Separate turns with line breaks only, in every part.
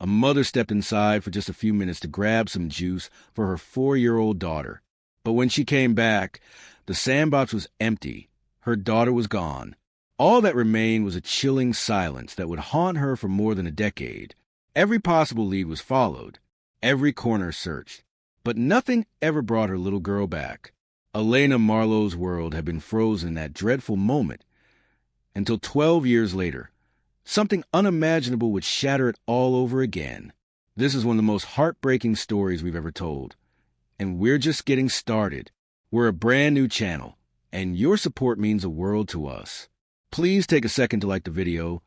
A mother stepped inside for just a few minutes to grab some juice for her 4-year-old daughter. But when she came back, the sandbox was empty. Her daughter was gone. All that remained was a chilling silence that would haunt her for more than a decade. Every possible lead was followed, every corner searched, but nothing ever brought her little girl back. Elena Marlowe's world had been frozen in that dreadful moment until 12 years later. Something unimaginable would shatter it all over again. This is one of the most heartbreaking stories we've ever told. And we're just getting started. We're a brand new channel, and your support means the world to us. Please take a second to like the video,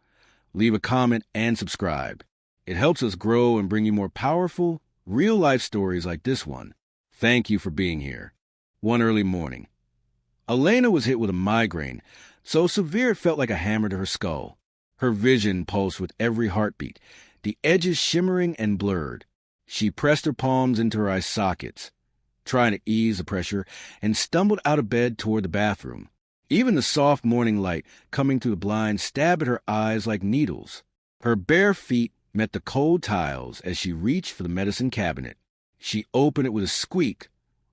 leave a comment, and subscribe. It helps us grow and bring you more powerful, real-life stories like this one. Thank you for being here. One early morning, Elena was hit with a migraine, so severe it felt like a hammer to her skull. Her vision pulsed with every heartbeat, the edges shimmering and blurred. She pressed her palms into her eye sockets, trying to ease the pressure, and stumbled out of bed toward the bathroom. Even the soft morning light coming through the blinds stabbed at her eyes like needles. Her bare feet met the cold tiles as she reached for the medicine cabinet. She opened it with a squeak,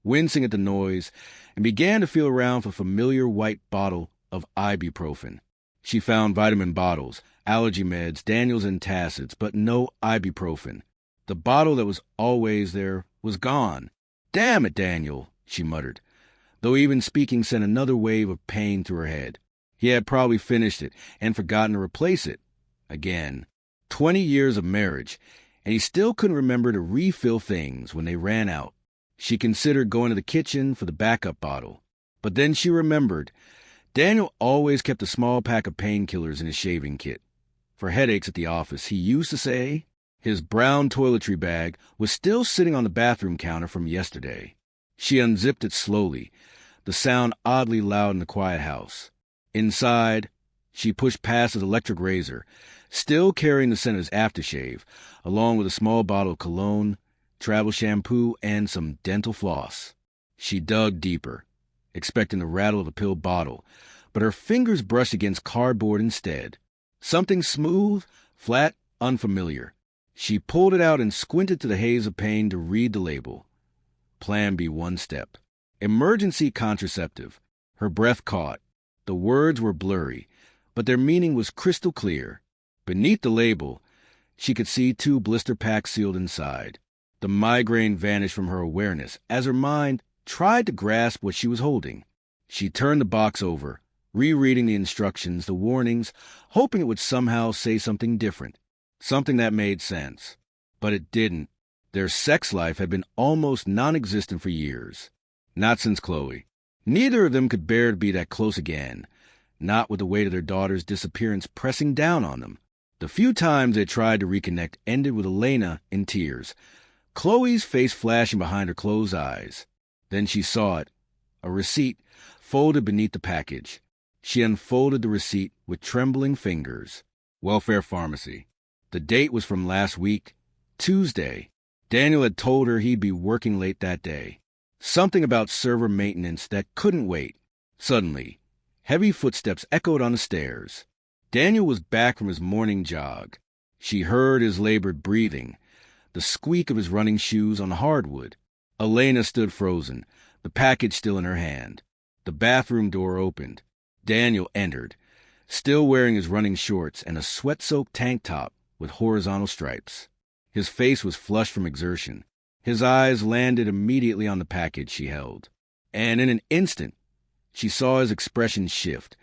wincing at the noise, and began to feel around for a familiar white bottle of ibuprofen. She found vitamin bottles, allergy meds, Daniels antacids, but no ibuprofen. The bottle that was always there was gone. "Damn it, Daniel," she muttered, though even speaking sent another wave of pain through her head. He had probably finished it and forgotten to replace it. Again. 20 years of marriage, and he still couldn't remember to refill things when they ran out. She considered going to the kitchen for the backup bottle. But then she remembered Daniel always kept a small pack of painkillers in his shaving kit. For headaches at the office, he used to say. His brown toiletry bag was still sitting on the bathroom counter from yesterday. She unzipped it slowly, the sound oddly loud in the quiet house. Inside, she pushed past his electric razor, still carrying the scent of his aftershave, along with a small bottle of cologne, travel shampoo, and some dental floss. She dug deeper, expecting the rattle of a pill bottle, but her fingers brushed against cardboard instead. Something smooth, flat, unfamiliar. She pulled it out and squinted through the haze of pain to read the label. Plan B 1 step. Emergency contraceptive. Her breath caught. The words were blurry, but their meaning was crystal clear. Beneath the label, she could see 2 blister packs sealed inside. The migraine vanished from her awareness as her mind tried to grasp what she was holding. She turned the box over, rereading the instructions, the warnings, hoping it would somehow say something different, something that made sense. But it didn't. Their sex life had been almost non-existent for years. Not since Chloe. Neither of them could bear to be that close again, not with the weight of their daughter's disappearance pressing down on them. The few times they tried to reconnect ended with Elena in tears, Chloe's face flashing behind her closed eyes. Then she saw it, a receipt folded beneath the package. She unfolded the receipt with trembling fingers. Welfare Pharmacy. The date was from last week, Tuesday. Daniel had told her he'd be working late that day. Something about server maintenance that couldn't wait. Suddenly, heavy footsteps echoed on the stairs. Daniel was back from his morning jog. She heard his labored breathing, the squeak of his running shoes on the hardwood. Elena stood frozen, the package still in her hand. The bathroom door opened. Daniel entered, still wearing his running shorts and a sweat-soaked tank top with horizontal stripes. His face was flushed from exertion. His eyes landed immediately on the package she held. And in an instant, she saw his expression shift,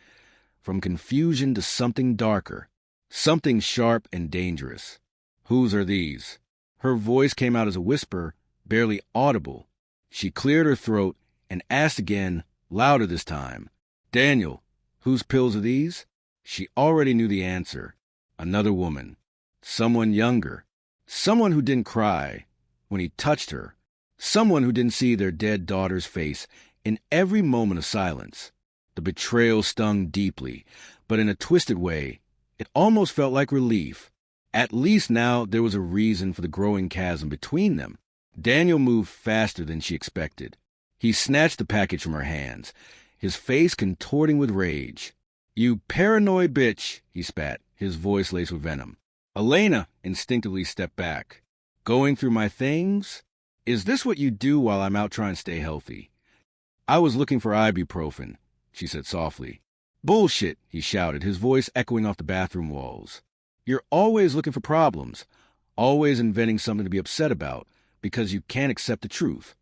from confusion to something darker, something sharp and dangerous. "Whose are these?" Her voice came out as a whisper, barely audible. She cleared her throat and asked again, louder this time. "Daniel, whose pills are these?" She already knew the answer. Another woman. Someone younger. Someone who didn't cry when he touched her. Someone who didn't see their dead daughter's face in every moment of silence. The betrayal stung deeply, but in a twisted way, it almost felt like relief. At least now there was a reason for the growing chasm between them. Daniel moved faster than she expected. He snatched the package from her hands, his face contorting with rage. "You paranoid bitch," he spat, his voice laced with venom. Elena instinctively stepped back. Going through my things? Is this what you do while I'm out trying to stay healthy? I was looking for ibuprofen, she said softly. Bullshit, he shouted, his voice echoing off the bathroom walls. You're always looking for problems, always inventing something to be upset about, because you can't accept the truth.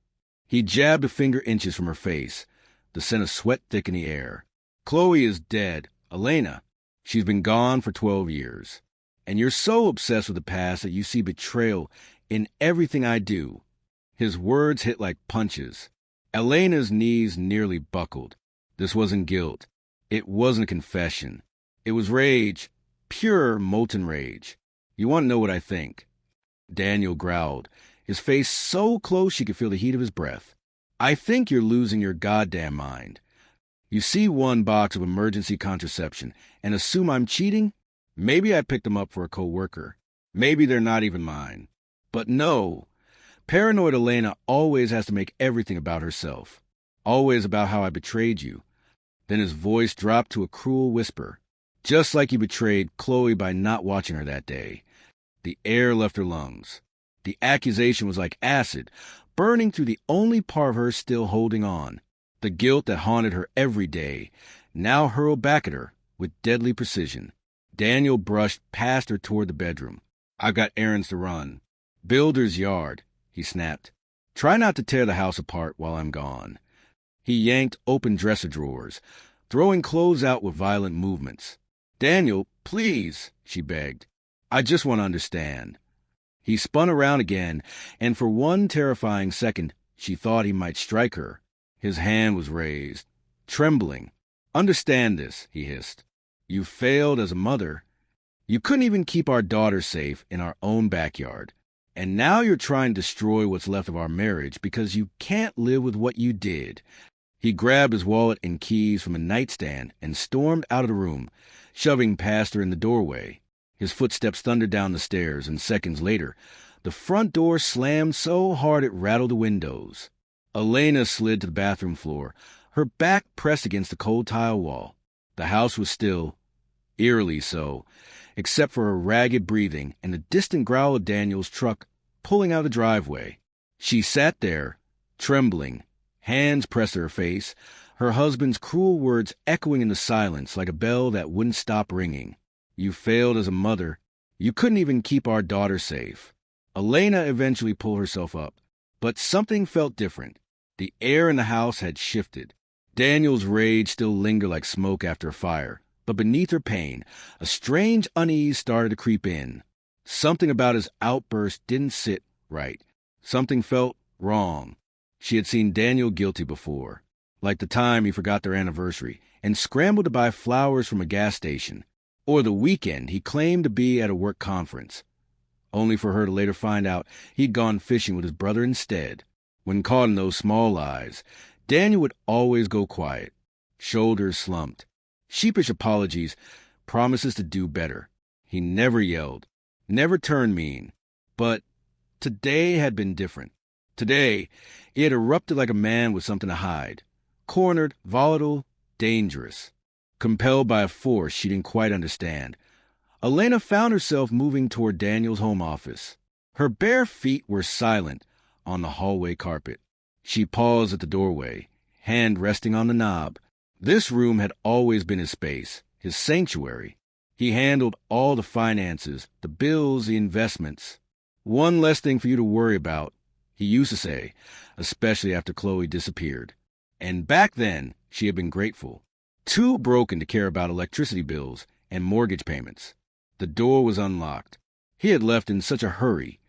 He jabbed a finger inches from her face, the scent of sweat thick in the air. Chloe is dead. Elena. She's been gone for 12 years. And you're so obsessed with the past that you see betrayal in everything I do. His words hit like punches. Elena's knees nearly buckled. This wasn't guilt. It wasn't a confession. It was rage. Pure, molten rage. You want to know what I think? Daniel growled, his face so close she could feel the heat of his breath. I think you're losing your goddamn mind. You see one box of emergency contraception and assume I'm cheating? Maybe I picked them up for a co-worker. Maybe they're not even mine. But no. Paranoid Elena always has to make everything about herself. Always about how I betrayed you. Then his voice dropped to a cruel whisper. Just like you betrayed Chloe by not watching her that day. The air left her lungs. The accusation was like acid, burning through the only part of her still holding on. The guilt that haunted her every day, now hurled back at her with deadly precision. Daniel brushed past her toward the bedroom. I've got errands to run. Builder's yard, he snapped. Try not to tear the house apart while I'm gone. He yanked open dresser drawers, throwing clothes out with violent movements. Daniel, please, she begged. I just want to understand. He spun around again, and for one terrifying second, she thought he might strike her. His hand was raised, trembling. Understand this, he hissed. You failed as a mother. You couldn't even keep our daughter safe in our own backyard. And now you're trying to destroy what's left of our marriage because you can't live with what you did. He grabbed his wallet and keys from a nightstand and stormed out of the room, shoving past her in the doorway. His footsteps thundered down the stairs, and seconds later, the front door slammed so hard it rattled the windows. Elena slid to the bathroom floor, her back pressed against the cold tile wall. The house was still, eerily so, except for her ragged breathing and the distant growl of Daniel's truck pulling out the driveway. She sat there, trembling, hands pressed to her face, her husband's cruel words echoing in the silence like a bell that wouldn't stop ringing. You failed as a mother. You couldn't even keep our daughter safe. Elena eventually pulled herself up, but something felt different. The air in the house had shifted. Daniel's rage still lingered like smoke after a fire, but beneath her pain, a strange unease started to creep in. Something about his outburst didn't sit right. Something felt wrong. She had seen Daniel guilty before, like the time he forgot their anniversary and scrambled to buy flowers from a gas station, or the weekend he claimed to be at a work conference, only for her to later find out he'd gone fishing with his brother instead. When caught in those small lies, Daniel would always go quiet, shoulders slumped, sheepish apologies, promises to do better. He never yelled, never turned mean. But today had been different. Today, he had erupted like a man with something to hide, cornered, volatile, dangerous, compelled by a force she didn't quite understand. Elena found herself moving toward Daniel's home office. Her bare feet were silent on the hallway carpet. She paused at the doorway, hand resting on the knob. This room had always been his space, his sanctuary. He handled all the finances, the bills, the investments. One less thing for you to worry about, he used to say, especially after Chloe disappeared. And back then, she had been grateful. Too broken to care about electricity bills and mortgage payments. The door was unlocked. He had left in such a hurry,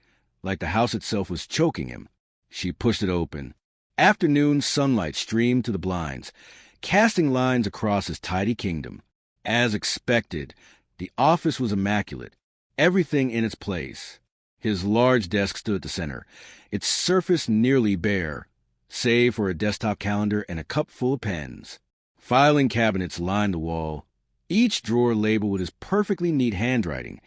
like the house itself was choking him. She pushed it open. Afternoon sunlight streamed through the blinds, casting lines across his tidy kingdom. As expected, the office was immaculate, everything in its place. His large desk stood at the center, its surface nearly bare, save for a desktop calendar and a cup full of pens. Filing cabinets lined the wall, each drawer labeled with his perfectly neat handwriting,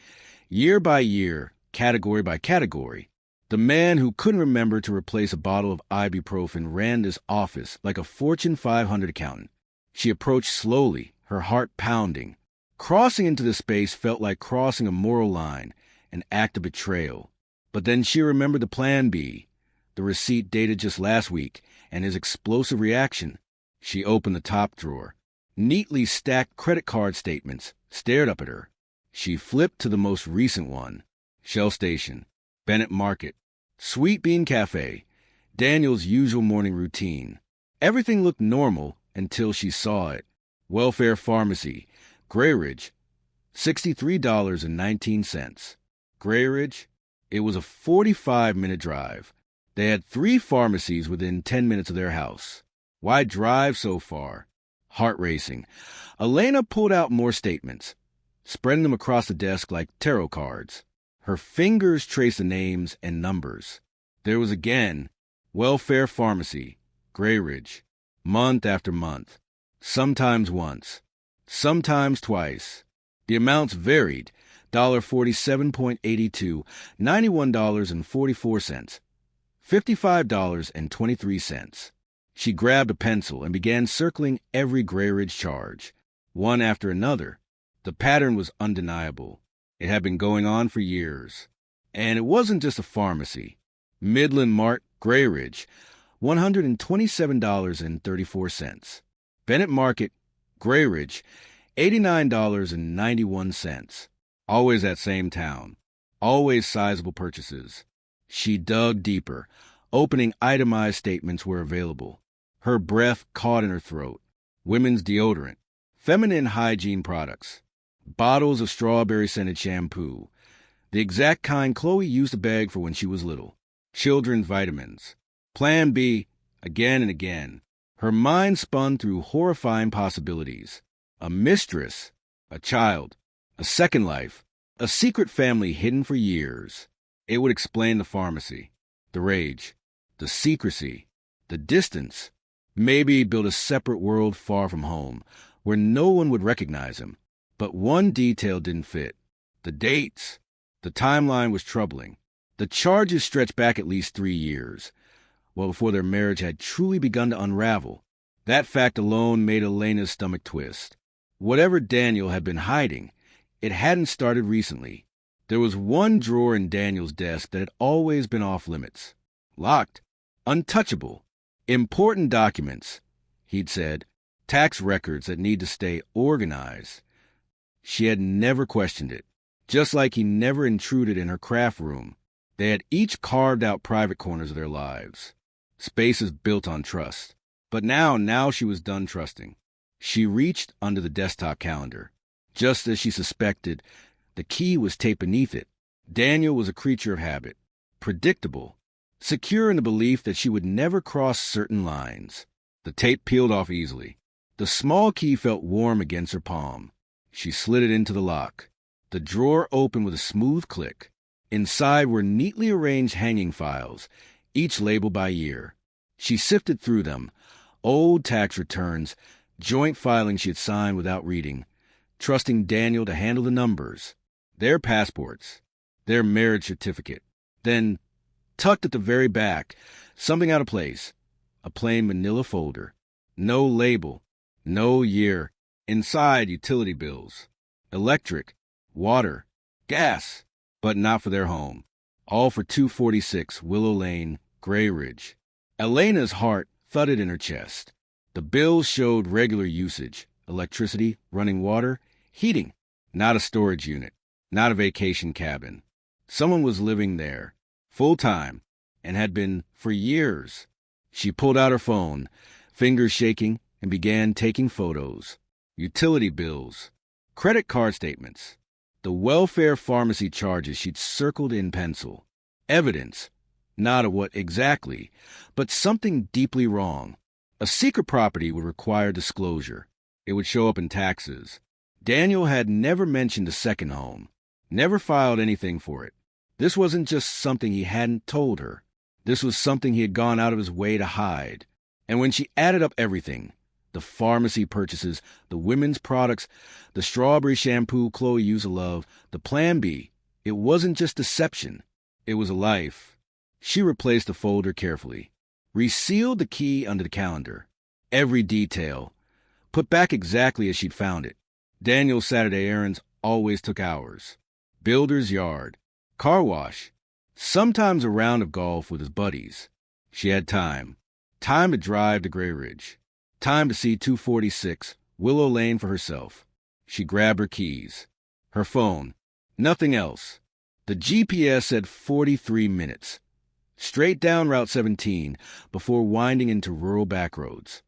year by year, category by category. The man who couldn't remember to replace a bottle of ibuprofen ran this office like a Fortune 500 accountant. She approached slowly, her heart pounding. Crossing into the space felt like crossing a moral line, an act of betrayal. But then she remembered the plan B, the receipt dated just last week, and his explosive reaction. She opened the top drawer. Neatly stacked credit card statements stared up at her. She flipped to the most recent one. Shell Station, Bennett Market, Sweet Bean Cafe, Daniel's usual morning routine. Everything looked normal until she saw it. Welfare Pharmacy, Gray Ridge, $63.19. Gray Ridge? It was a 45-minute drive. They had 3 pharmacies within 10 minutes of their house. Why drive so far? Heart racing. Elena pulled out more statements, spreading them across the desk like tarot cards. Her fingers traced the names and numbers. There was again Welfare Pharmacy, Gray Ridge, month after month, sometimes once, sometimes twice. The amounts varied, $47.82, $91.44, $55.23. She grabbed a pencil and began circling every Gray Ridge charge, one after another. The pattern was undeniable. It had been going on for years. And it wasn't just a pharmacy. Midland Mart, Gray Ridge, $127.34. Bennett Market, Gray Ridge, $89.91. Always that same town. Always sizable purchases. She dug deeper, opening itemized statements where available. Her breath caught in her throat. Women's deodorant, feminine hygiene products, bottles of strawberry-scented shampoo, the exact kind Chloe used to beg for when she was little, children's vitamins, Plan B, again and again. Her mind spun through horrifying possibilities. A mistress, a child, a second life, a secret family hidden for years. It would explain the pharmacy, the rage, the secrecy, the distance. Maybe build a separate world far from home, where no one would recognize him. But one detail didn't fit. The dates. The timeline was troubling. The charges stretched back at least 3 years, well before their marriage had truly begun to unravel. That fact alone made Elena's stomach twist. Whatever Daniel had been hiding, it hadn't started recently. There was one drawer in Daniel's desk that had always been off limits. Locked. Untouchable. Important documents, he'd said. Tax records that need to stay organized. She had never questioned it. Just like he never intruded in her craft room. They had each carved out private corners of their lives. Spaces built on trust. But now she was done trusting. She reached under the desktop calendar. Just as she suspected, the key was taped beneath it. Daniel was a creature of habit. Predictable. Secure in the belief that she would never cross certain lines. The tape peeled off easily. The small key felt warm against her palm. She slid it into the lock. The drawer opened with a smooth click. Inside were neatly arranged hanging files, each labeled by year. She sifted through them. Old tax returns, joint filings she had signed without reading, trusting Daniel to handle the numbers. Their passports. Their marriage certificate. Then, tucked at the very back, something out of place. A plain manila folder. No label. No year. Inside, utility bills. Electric. Water. Gas. But not for their home. All for 246 Willow Lane, Gray Ridge. Elena's heart thudded in her chest. The bills showed regular usage. Electricity, running water, heating. Not a storage unit. Not a vacation cabin. Someone was living there. Full-time, and had been for years. She pulled out her phone, fingers shaking, and began taking photos. Utility bills, credit card statements, the welfare pharmacy charges she'd circled in pencil. Evidence, not of what exactly, but something deeply wrong. A secret property would require disclosure. It would show up in taxes. Daniel had never mentioned a second home, never filed anything for it. This wasn't just something he hadn't told her. This was something he had gone out of his way to hide. And when she added up everything, the pharmacy purchases, the women's products, the strawberry shampoo Chloe used to love, the Plan B, it wasn't just deception. It was a life. She replaced the folder carefully, resealed the key under the calendar. Every detail, put back exactly as she'd found it. Daniel's Saturday errands always took hours. Builder's yard. car wash, sometimes a round of golf with his buddies. She had time. Time to drive to Grey Ridge. Time to see 246 Willow Lane for herself. She grabbed her keys. Her phone. Nothing else. The GPS said 43 minutes. Straight down Route 17 before winding into rural backroads.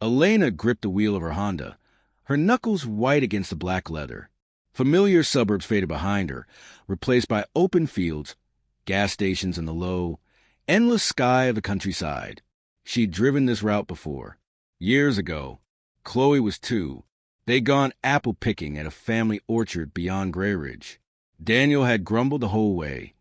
Elena gripped the wheel of her Honda, her knuckles white against the black leather. Familiar suburbs faded behind her, replaced by open fields, gas stations and the low, endless sky of the countryside. She'd driven this route before. Years ago. Chloe was 2. They'd gone apple picking at a family orchard beyond Grey Ridge. Daniel had grumbled the whole way,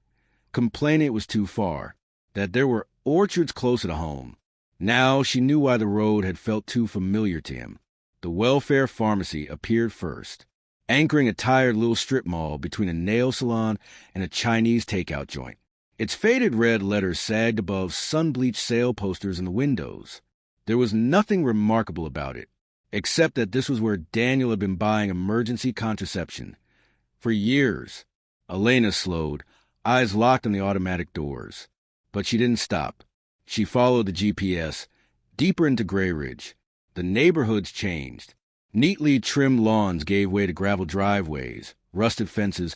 complaining it was too far, that there were orchards closer to home. Now she knew why the road had felt too familiar to him. The welfare pharmacy appeared first, anchoring a tired little strip mall between a nail salon and a Chinese takeout joint. Its faded red letters sagged above sun-bleached sale posters in the windows. There was nothing remarkable about it, except that this was where Daniel had been buying emergency contraception. For years. Elena slowed, eyes locked on the automatic doors. But she didn't stop. She followed the GPS, deeper into Grey Ridge. The neighborhoods changed. Neatly trimmed lawns gave way to gravel driveways, rusted fences,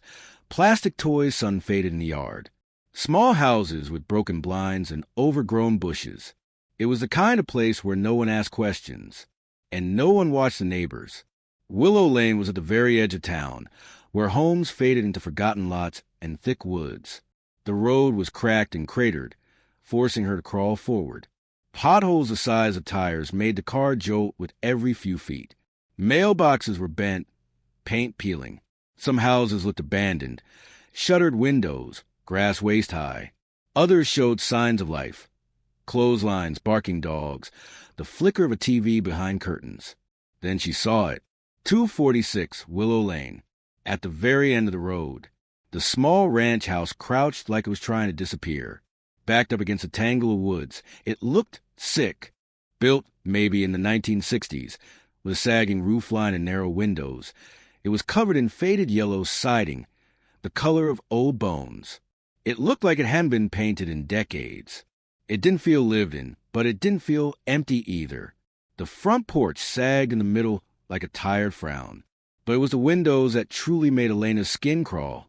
plastic toys sun-faded in the yard. Small houses with broken blinds and overgrown bushes. It was the kind of place where no one asked questions, and no one watched the neighbors. Willow Lane was at the very edge of town, where homes faded into forgotten lots and thick woods. The road was cracked and cratered, forcing her to crawl forward. Potholes the size of tires made the car jolt with every few feet. Mailboxes were bent, paint peeling. Some houses looked abandoned, shuttered windows, grass waist-high. Others showed signs of life. Clotheslines, barking dogs, the flicker of a TV behind curtains. Then she saw it. 246 Willow Lane, at the very end of the road. The small ranch house crouched like it was trying to disappear, backed up against a tangle of woods. It looked sick, built maybe in the 1960s, with a sagging roofline and narrow windows. It was covered in faded yellow siding, the color of old bones. It looked like it hadn't been painted in decades. It didn't feel lived in, but it didn't feel empty either. The front porch sagged in the middle like a tired frown. But it was the windows that truly made Elena's skin crawl.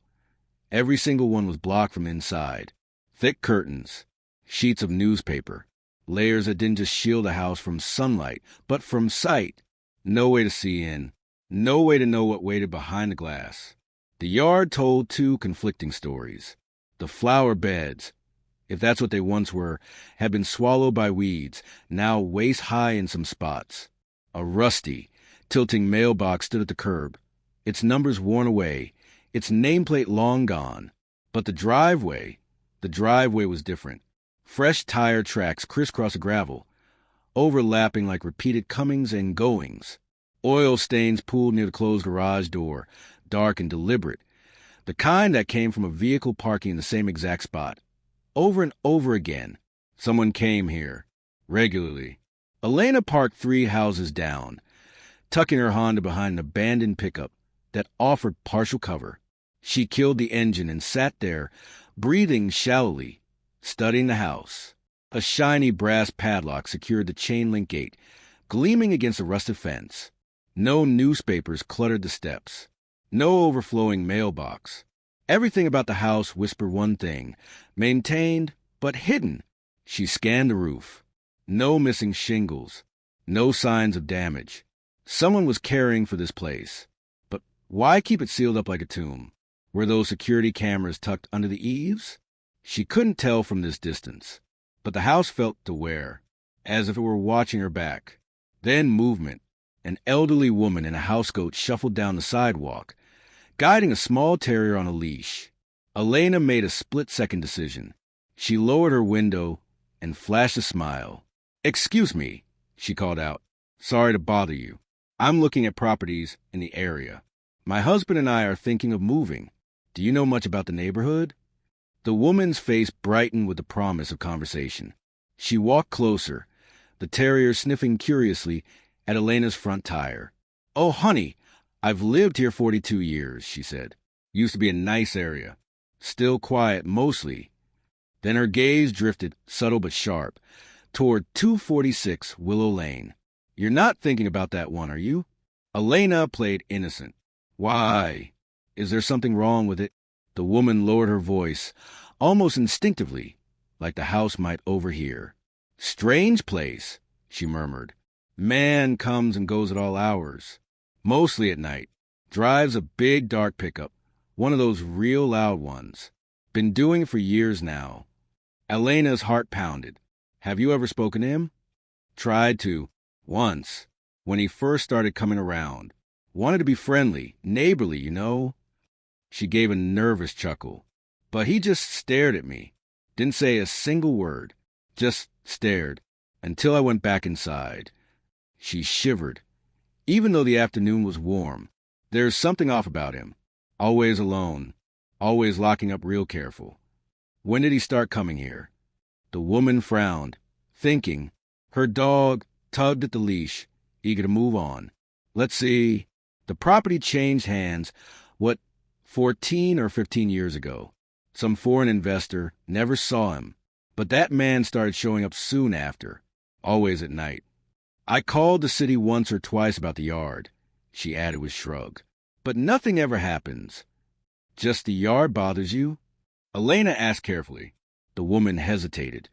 Every single one was blocked from inside. Thick curtains, sheets of newspaper, layers that didn't just shield the house from sunlight, but from sight. No way to see in, no way to know what waited behind the glass. The yard told 2 conflicting stories. The flower beds, if that's what they once were, had been swallowed by weeds, now waist-high in some spots. A rusty, tilting mailbox stood at the curb, its numbers worn away, its nameplate long gone. But the driveway was different. Fresh tire tracks crisscross the gravel, overlapping like repeated comings and goings. Oil stains pooled near the closed garage door, dark and deliberate, the kind that came from a vehicle parking in the same exact spot. Over and over again, someone came here, regularly. Elena parked 3 houses down, tucking her Honda behind an abandoned pickup that offered partial cover. She killed the engine and sat there, breathing shallowly, studying the house. A shiny brass padlock secured the chain-link gate, gleaming against a rusted fence. No newspapers cluttered the steps. No overflowing mailbox. Everything about the house whispered one thing, maintained but hidden. She scanned the roof. No missing shingles. No signs of damage. Someone was caring for this place. But why keep it sealed up like a tomb? Were those security cameras tucked under the eaves? She couldn't tell from this distance. But the house felt aware, as if it were watching her back. Then movement. An elderly woman in a housecoat shuffled down the sidewalk, guiding a small terrier on a leash. Elena made a split-second decision. She lowered her window and flashed a smile. "Excuse me," she called out. "Sorry to bother you. I'm looking at properties in the area. My husband and I are thinking of moving. Do you know much about the neighborhood?" The woman's face brightened with the promise of conversation. She walked closer, the terrier sniffing curiously at Elena's front tire. "Oh, honey, I've lived here 42 years, she said. Used to be a nice area. still quiet mostly. Then her gaze drifted, subtle but sharp, toward 246 Willow Lane. You're not thinking about that one, are you? Elena played innocent. Why? Is there something wrong with it? The woman lowered her voice, almost instinctively, like the house might overhear. Strange place, she murmured. Man comes and goes at all hours. Mostly at night. Drives a big dark pickup, one of those real loud ones. Been doing it for years now. Elena's heart pounded. Have you ever spoken to him? Tried to. Once. When he first started coming around. Wanted to be friendly, neighborly, you know. She gave a nervous chuckle. But he just stared at me. Didn't say a single word. Just stared. Until I went back inside. She shivered. Even though the afternoon was warm, there's something off about him. Always alone. Always locking up real careful. When did he start coming here? The woman frowned, thinking. Her dog tugged at the leash, eager to move on. Let's see. The property changed hands, 14 or 15 years ago. Some foreign investor, never saw him. But that man started showing up soon after, always at night. I called the city once or twice about the yard, she added with shrug. But nothing ever happens. Just the yard bothers you? Elena asked carefully. The woman hesitated,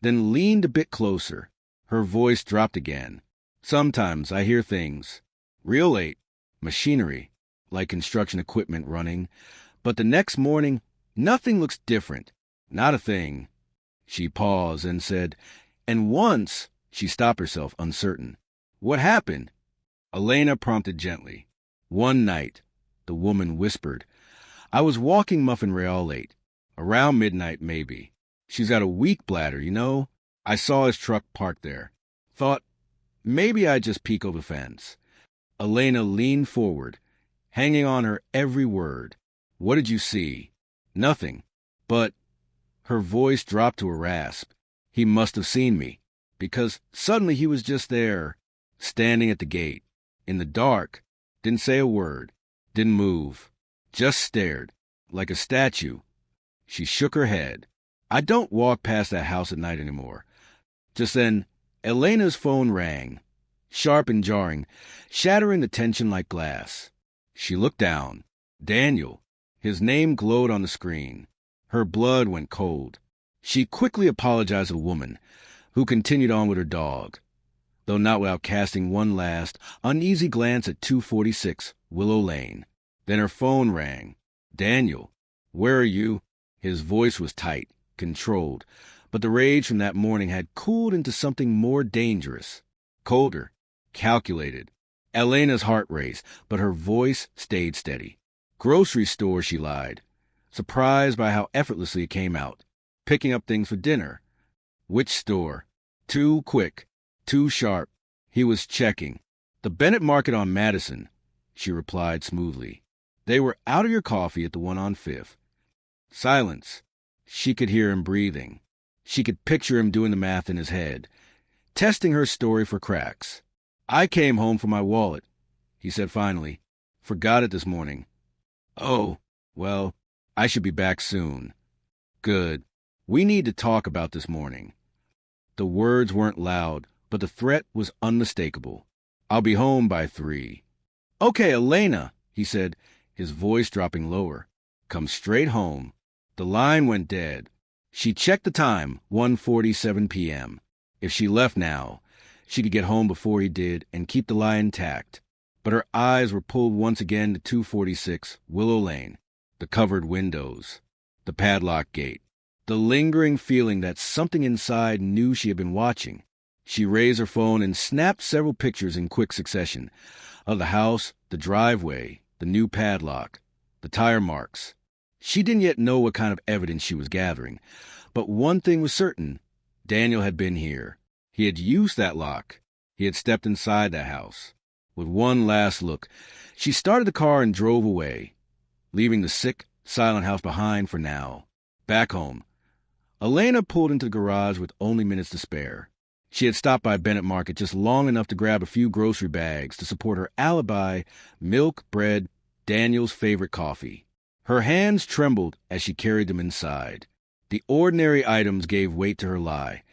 then leaned a bit closer. Her voice dropped again. Sometimes I hear things. Real late. Machinery, like construction equipment running. But the next morning, nothing looks different. Not a thing. She paused and said, and once, she stopped herself, uncertain. What happened? Elena prompted gently. One night, the woman whispered. I was walking Muffin Real late. Around midnight, maybe. She's got a weak bladder, you know. I saw his truck parked there. Thought, maybe I'd just peek over the fence. Elena leaned forward, hanging on her every word. What did you see? Nothing. But her voice dropped to a rasp. He must have seen me, because suddenly he was just there, standing at the gate, in the dark, didn't say a word, didn't move, just stared, like a statue. She shook her head. I don't walk past that house at night anymore. Just then, Elena's phone rang, sharp and jarring, shattering the tension like glass. She looked down. Daniel. His name glowed on the screen. Her blood went cold. She quickly apologized to the woman, who continued on with her dog, though not without casting one last, uneasy glance at 246 Willow Lane. Then her phone rang. Daniel, where are you? His voice was tight, controlled, but the rage from that morning had cooled into something more dangerous, colder, calculated. Elena's heart raced, but her voice stayed steady. Grocery store, she lied, surprised by how effortlessly it came out. Picking up things for dinner. Which store? Too quick, too sharp. He was checking. The Bennett Market on Madison, she replied smoothly. They were out of your coffee at the one on Fifth. Silence. She could hear him breathing. She could picture him doing the math in his head, testing her story for cracks. I came home for my wallet, he said finally. Forgot it this morning. Oh, well, I should be back soon. Good. We need to talk about this morning. The words weren't loud, but the threat was unmistakable. I'll be home by 3. Okay, Elena, he said, his voice dropping lower. Come straight home. The line went dead. She checked the time, 1:47 p.m. If she left now, she could get home before he did and keep the lie intact. But her eyes were pulled once again to 246 Willow Lane, the covered windows, the padlocked gate, the lingering feeling that something inside knew she had been watching. She raised her phone and snapped several pictures in quick succession of the house, the driveway, the new padlock, the tire marks. She didn't yet know what kind of evidence she was gathering, but one thing was certain. Daniel had been here. He had used that lock. He had stepped inside that house. With one last look, she started the car and drove away, leaving the sick, silent house behind for now. Back home. Elena pulled into the garage with only minutes to spare. She had stopped by Bennett Market just long enough to grab a few grocery bags to support her alibi, milk, bread, Daniel's favorite coffee. Her hands trembled as she carried them inside. The ordinary items gave weight to her lie,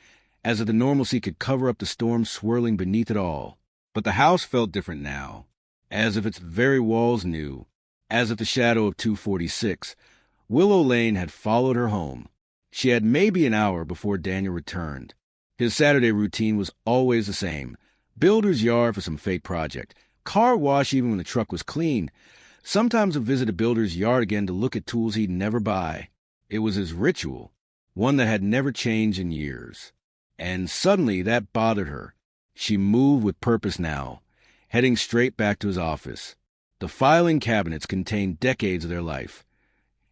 as if the normalcy could cover up the storm swirling beneath it all. But the house felt different now, as if its very walls knew, as if the shadow of 246, Willow Lane, had followed her home. She had maybe an hour before Daniel returned. His Saturday routine was always the same. Builder's yard for some fake project. Car wash even when the truck was clean. Sometimes a visit to Builder's yard again to look at tools he'd never buy. It was his ritual, one that had never changed in years. And suddenly that bothered her. She moved with purpose now, heading straight back to his office. The filing cabinets contained decades of their life.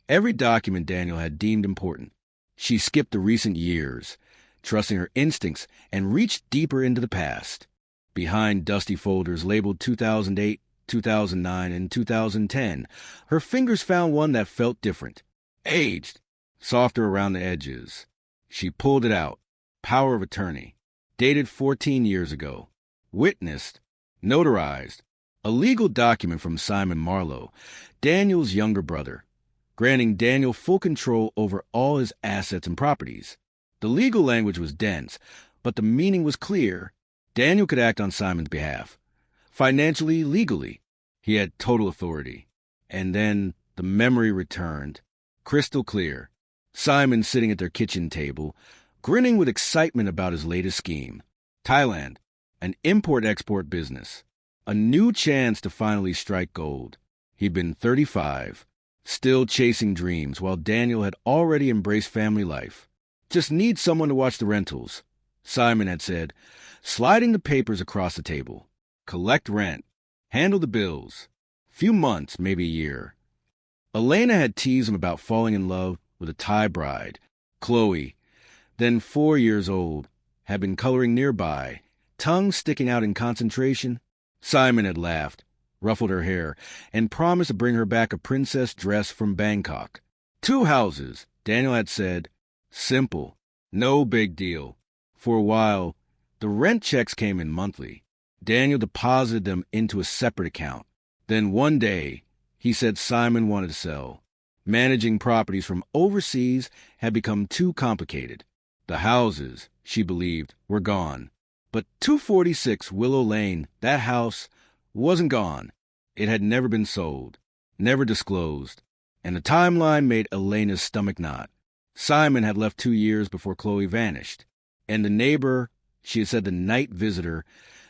Every document Daniel had deemed important. She skipped the recent years, trusting her instincts, and reached deeper into the past. Behind dusty folders labeled 2008, 2009, and 2010, her fingers found one that felt different. Aged, softer around the edges. She pulled it out. Power of attorney. Dated 14 years ago. Witnessed. Notarized. A legal document from Simon Marlowe, Daniel's younger brother, granting Daniel full control over all his assets and properties. The legal language was dense, but the meaning was clear. Daniel could act on Simon's behalf. Financially, legally. He had total authority. And then the memory returned, crystal clear. Simon sitting at their kitchen table, grinning with excitement about his latest scheme. Thailand, an import-export business. A new chance to finally strike gold. He'd been 35, still chasing dreams, while Daniel had already embraced family life. Just need someone to watch the rentals, Simon had said, sliding the papers across the table. Collect rent. Handle the bills. Few months, maybe a year. Elena had teased him about falling in love with a Thai bride. Chloe, then 4 years old, had been coloring nearby, tongue sticking out in concentration. Simon had laughed, ruffled her hair, and promised to bring her back a princess dress from Bangkok. 2 houses, Daniel had said. Simple. No big deal. For a while, the rent checks came in monthly. Daniel deposited them into a separate account. Then one day, he said Simon wanted to sell. Managing properties from overseas had become too complicated. The houses, she believed, were gone. But 246 Willow Lane, that house, wasn't gone. It had never been sold, never disclosed. And the timeline made Elena's stomach knot. Simon had left 2 years before Chloe vanished. And the neighbor, she had said the night visitor,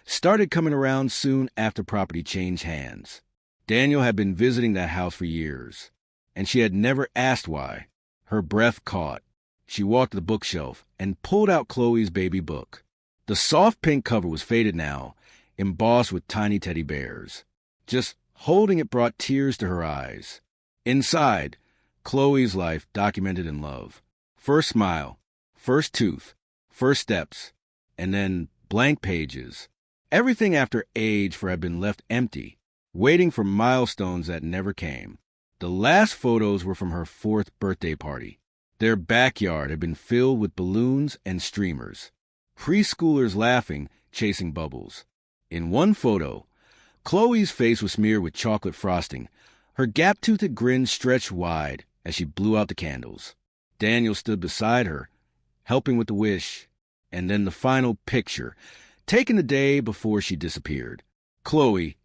started coming around soon after property changed hands. Daniel had been visiting that house for years, and she had never asked why. Her breath caught. She walked to the bookshelf and pulled out Chloe's baby book. The soft pink cover was faded now, embossed with tiny teddy bears. Just holding it brought tears to her eyes. Inside, Chloe's life documented in love. First smile, first tooth, first steps, and then blank pages. Everything after age for had been left empty, waiting for milestones that never came. The last photos were from her 4th birthday party. Their backyard had been filled with balloons and streamers. Preschoolers laughing, chasing bubbles. In one photo, Chloe's face was smeared with chocolate frosting. Her gap-toothed grin stretched wide as she blew out the candles. Daniel stood beside her, helping with the wish. And then the final picture, taken the day before she disappeared. Chloe,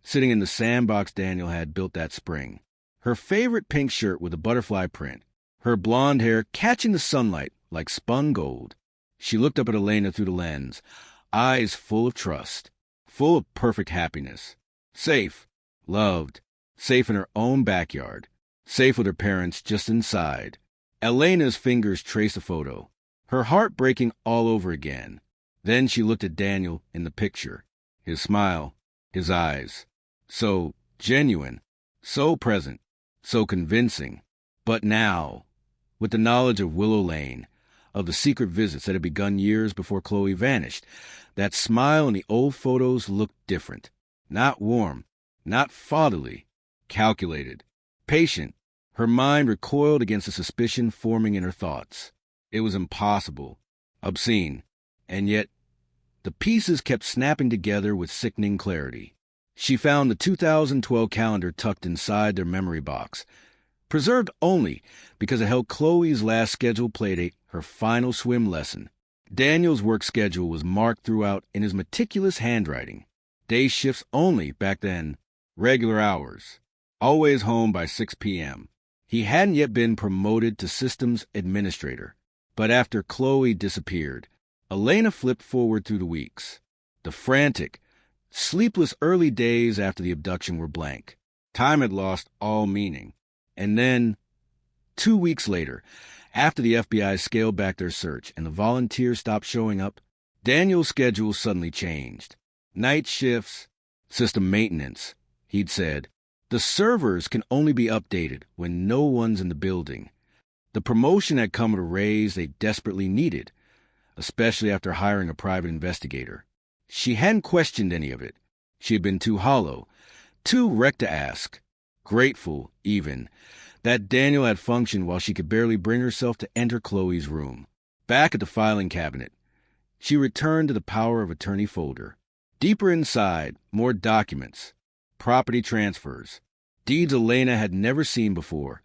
sitting in the sandbox Daniel had built that spring. Her favorite pink shirt with a butterfly print. Her blonde hair catching the sunlight like spun gold. She looked up at Elena through the lens, eyes full of trust, full of perfect happiness. Safe, loved, safe in her own backyard, safe with her parents just inside. Elena's fingers traced a photo, her heart breaking all over again. Then she looked at Daniel in the picture, his smile, his eyes. So genuine, so present, so convincing. But now, with the knowledge of Willow Lane, of the secret visits that had begun years before Chloe vanished, that smile in the old photos looked different. Not warm, not fatherly, calculated, patient. Her mind recoiled against the suspicion forming in her thoughts. It was impossible, obscene, and yet the pieces kept snapping together with sickening clarity. She found the 2012 calendar tucked inside their memory box. preserved only because it held Chloe's last scheduled playdate, her final swim lesson. Daniel's work schedule was marked throughout in his meticulous handwriting. Day shifts only back then, regular hours. Always home by 6 p.m. He hadn't yet been promoted to systems administrator. But after Chloe disappeared, Elena flipped forward through the weeks. The frantic, sleepless early days after the abduction were blank. Time had lost all meaning. And then, 2 weeks later, after the FBI scaled back their search and the volunteers stopped showing up, Daniel's schedule suddenly changed. Night shifts, system maintenance, he'd said. The servers can only be updated when no one's in the building. The promotion had come at a raise they desperately needed, especially after hiring a private investigator. She hadn't questioned any of it. She had been too hollow, too wrecked to ask. Grateful, even, that Daniel had functioned while she could barely bring herself to enter Chloe's room. Back at the filing cabinet, she returned to the power of attorney folder. Deeper inside, more documents, property transfers, deeds Elena had never seen before,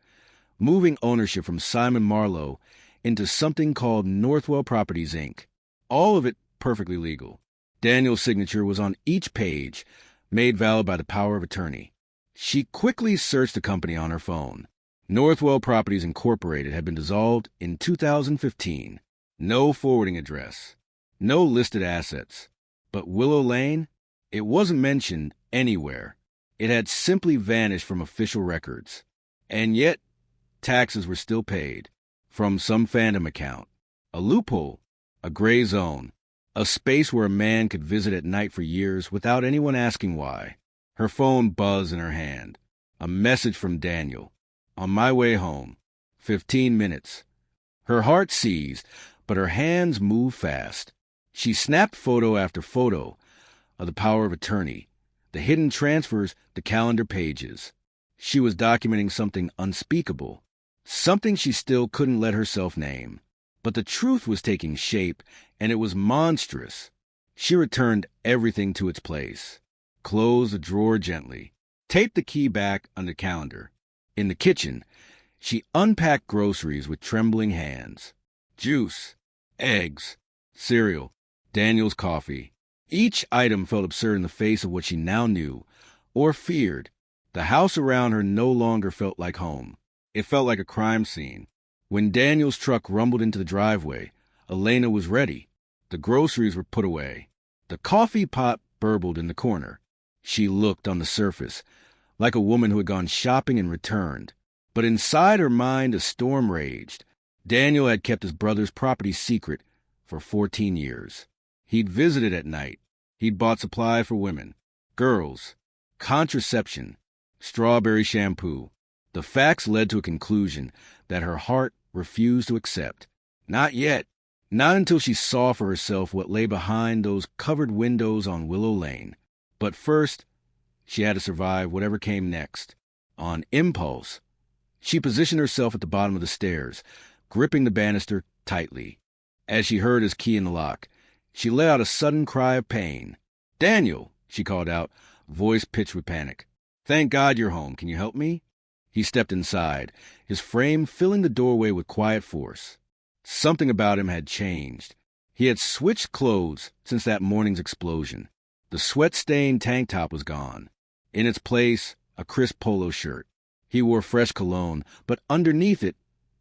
moving ownership from Simon Marlowe into something called Northwell Properties, Inc. All of it perfectly legal. Daniel's signature was on each page, made valid by the power of attorney. She quickly searched the company on her phone. Northwell Properties Incorporated had been dissolved in 2015. No forwarding address. No listed assets. But Willow Lane? It wasn't mentioned anywhere. It had simply vanished from official records. And yet, taxes were still paid. From some phantom account. A loophole. A gray zone. A space where a man could visit at night for years without anyone asking why. Her phone buzzed in her hand. A message from Daniel. On my way home. 15 minutes. Her heart seized, but her hands moved fast. She snapped photo after photo of the power of attorney, the hidden transfers, the calendar pages. She was documenting something unspeakable, something she still couldn't let herself name. But the truth was taking shape, and it was monstrous. She returned everything to its place, closed the drawer gently, taped the key back on the calendar. In the kitchen, she unpacked groceries with trembling hands. Juice, eggs, cereal, Daniel's coffee. Each item felt absurd in the face of what she now knew, or feared. The house around her no longer felt like home. It felt like a crime scene. When Daniel's truck rumbled into the driveway, Elena was ready. The groceries were put away. The coffee pot burbled in the corner. She looked on the surface, like a woman who had gone shopping and returned. But inside her mind a storm raged. Daniel had kept his brother's property secret for 14 years. He'd visited at night. He'd bought supply for women, girls, contraception, strawberry shampoo. The facts led to a conclusion that her heart refused to accept. Not yet. Not until she saw for herself what lay behind those covered windows on Willow Lane. But first, she had to survive whatever came next. On impulse, she positioned herself at the bottom of the stairs, gripping the banister tightly. As she heard his key in the lock, she let out a sudden cry of pain. "Daniel," she called out, voice pitched with panic. "Thank God you're home. Can you help me?" He stepped inside, his frame filling the doorway with quiet force. Something about him had changed. He had switched clothes since that morning's explosion. The sweat-stained tank top was gone. In its place, a crisp polo shirt. He wore fresh cologne, but underneath it,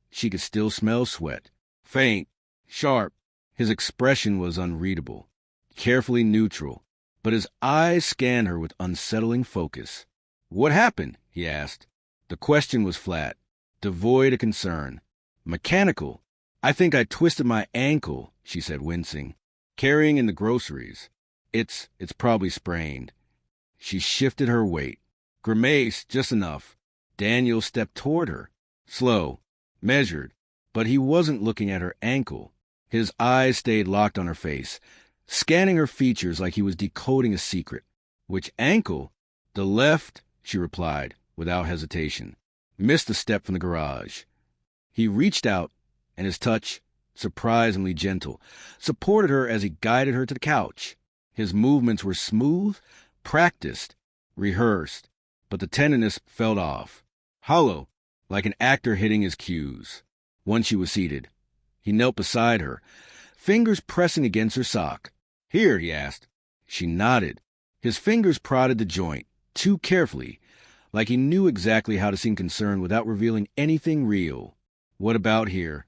she could still smell sweat. Faint, sharp. His expression was unreadable, carefully neutral, but his eyes scanned her with unsettling focus. "What happened?" he asked. The question was flat, devoid of concern. Mechanical. "I think I twisted my ankle," she said, wincing. "Carrying in the groceries. It's probably sprained." She shifted her weight. Grimace, just enough. Daniel stepped toward her. Slow, measured, but he wasn't looking at her ankle. His eyes stayed locked on her face, scanning her features like he was decoding a secret. "Which ankle?" "The left," she replied, without hesitation. Missed a step from the garage. He reached out, and his touch, surprisingly gentle, supported her as he guided her to the couch. His movements were smooth, practiced, rehearsed, but the tenderness fell off. Hollow, like an actor hitting his cues. Once she was seated, he knelt beside her, fingers pressing against her sock. "Here," he asked. She nodded. His fingers prodded the joint, too carefully, like he knew exactly how to seem concerned without revealing anything real. "What about here?"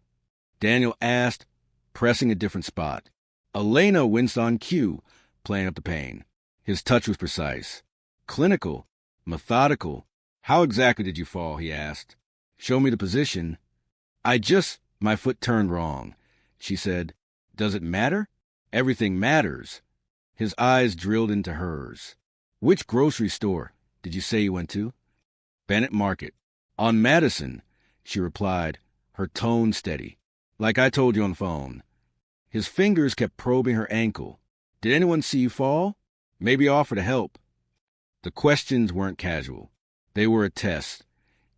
Daniel asked, pressing a different spot. Elena winced on cue, playing up the pain. His touch was precise, clinical, methodical. "How exactly did you fall?" he asked. "Show me the position." My foot turned wrong," she said. "Does it matter?" "Everything matters." His eyes drilled into hers. "Which grocery store did you say you went to?" "Bennett Market." "On Madison," she replied, her tone steady. "Like I told you on the phone." His fingers kept probing her ankle. "Did anyone see you fall? Maybe offer to help." The questions weren't casual. They were a test,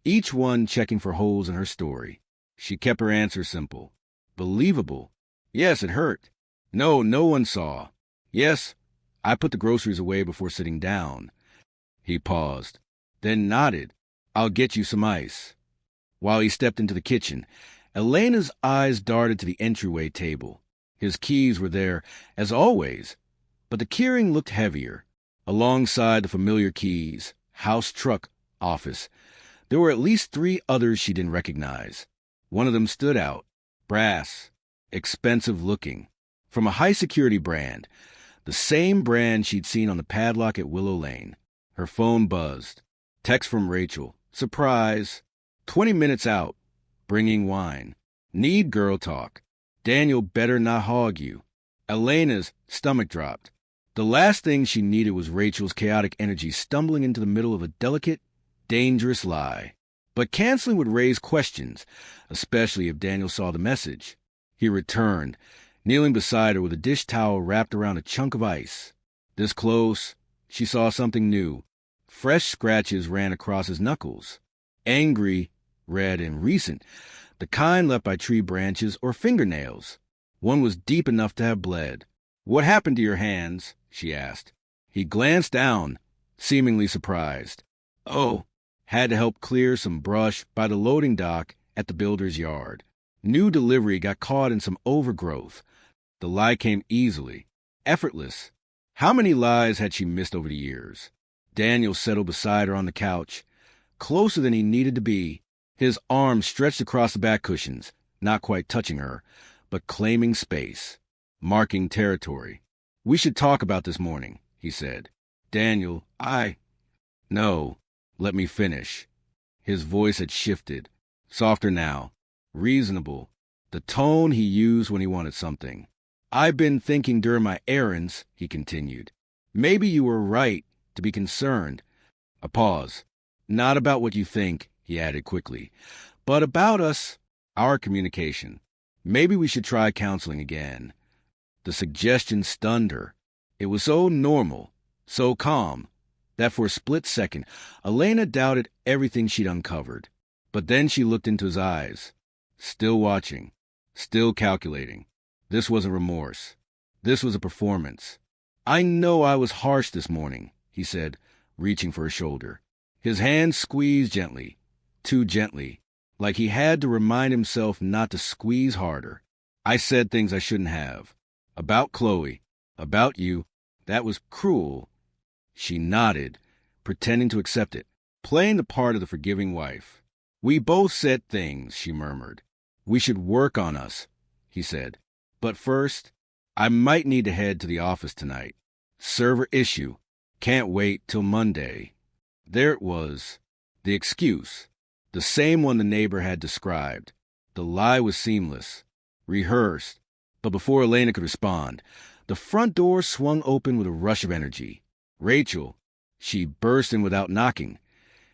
each one checking for holes in her story. She kept her answers simple. Believable. "Yes, it hurt." "No, no one saw." "Yes, I put the groceries away before sitting down." He paused, then nodded. "I'll get you some ice." While he stepped into the kitchen, Elena's eyes darted to the entryway table. His keys were there, as always, but the keyring looked heavier. Alongside the familiar keys, house, truck, office, there were at least 3 others she didn't recognize. One of them stood out, brass, expensive looking, from a high-security brand, the same brand she'd seen on the padlock at Willow Lane. Her phone buzzed. Text from Rachel. "Surprise. 20 minutes out. Bringing wine. Need girl talk. Daniel better not hog you." Elena's stomach dropped. The last thing she needed was Rachel's chaotic energy stumbling into the middle of a delicate, dangerous lie. But canceling would raise questions, especially if Daniel saw the message. He returned, kneeling beside her with a dish towel wrapped around a chunk of ice. This close, she saw something new. Fresh scratches ran across his knuckles. Angry, red, and recent, the kind left by tree branches or fingernails. One was deep enough to have bled. "What happened to your hands?" she asked. He glanced down, seemingly surprised. "Oh, had to help clear some brush by the loading dock at the builder's yard. New delivery got caught in some overgrowth." The lie came easily, effortless. How many lies had she missed over the years? Daniel settled beside her on the couch, closer than he needed to be, his arms stretched across the back cushions, not quite touching her, but claiming space, marking territory. "We should talk about this morning," he said. "Daniel, No, let me finish." His voice had shifted, softer now, reasonable, the tone he used when he wanted something. "I've been thinking during my errands," he continued. "Maybe you were right to be concerned." A pause. "Not about what you think," he added quickly, "but about us, our communication. Maybe we should try counseling again." The suggestion stunned her. It was so normal, so calm, that for a split second, Elena doubted everything she'd uncovered. But then she looked into his eyes, still watching, still calculating. This wasn't remorse. This was a performance. "I know I was harsh this morning," he said, reaching for her shoulder. His hand squeezed gently, too gently, like he had to remind himself not to squeeze harder. "I said things I shouldn't have. About Chloe, about you. That was cruel." She nodded, pretending to accept it, playing the part of the forgiving wife. "We both said things," she murmured. "We should work on us," he said. "But first, I might need to head to the office tonight. Server issue. Can't wait till Monday." There it was, the excuse, the same one the neighbor had described. The lie was seamless, rehearsed, but before Elena could respond, the front door swung open with a rush of energy. Rachel, she burst in without knocking,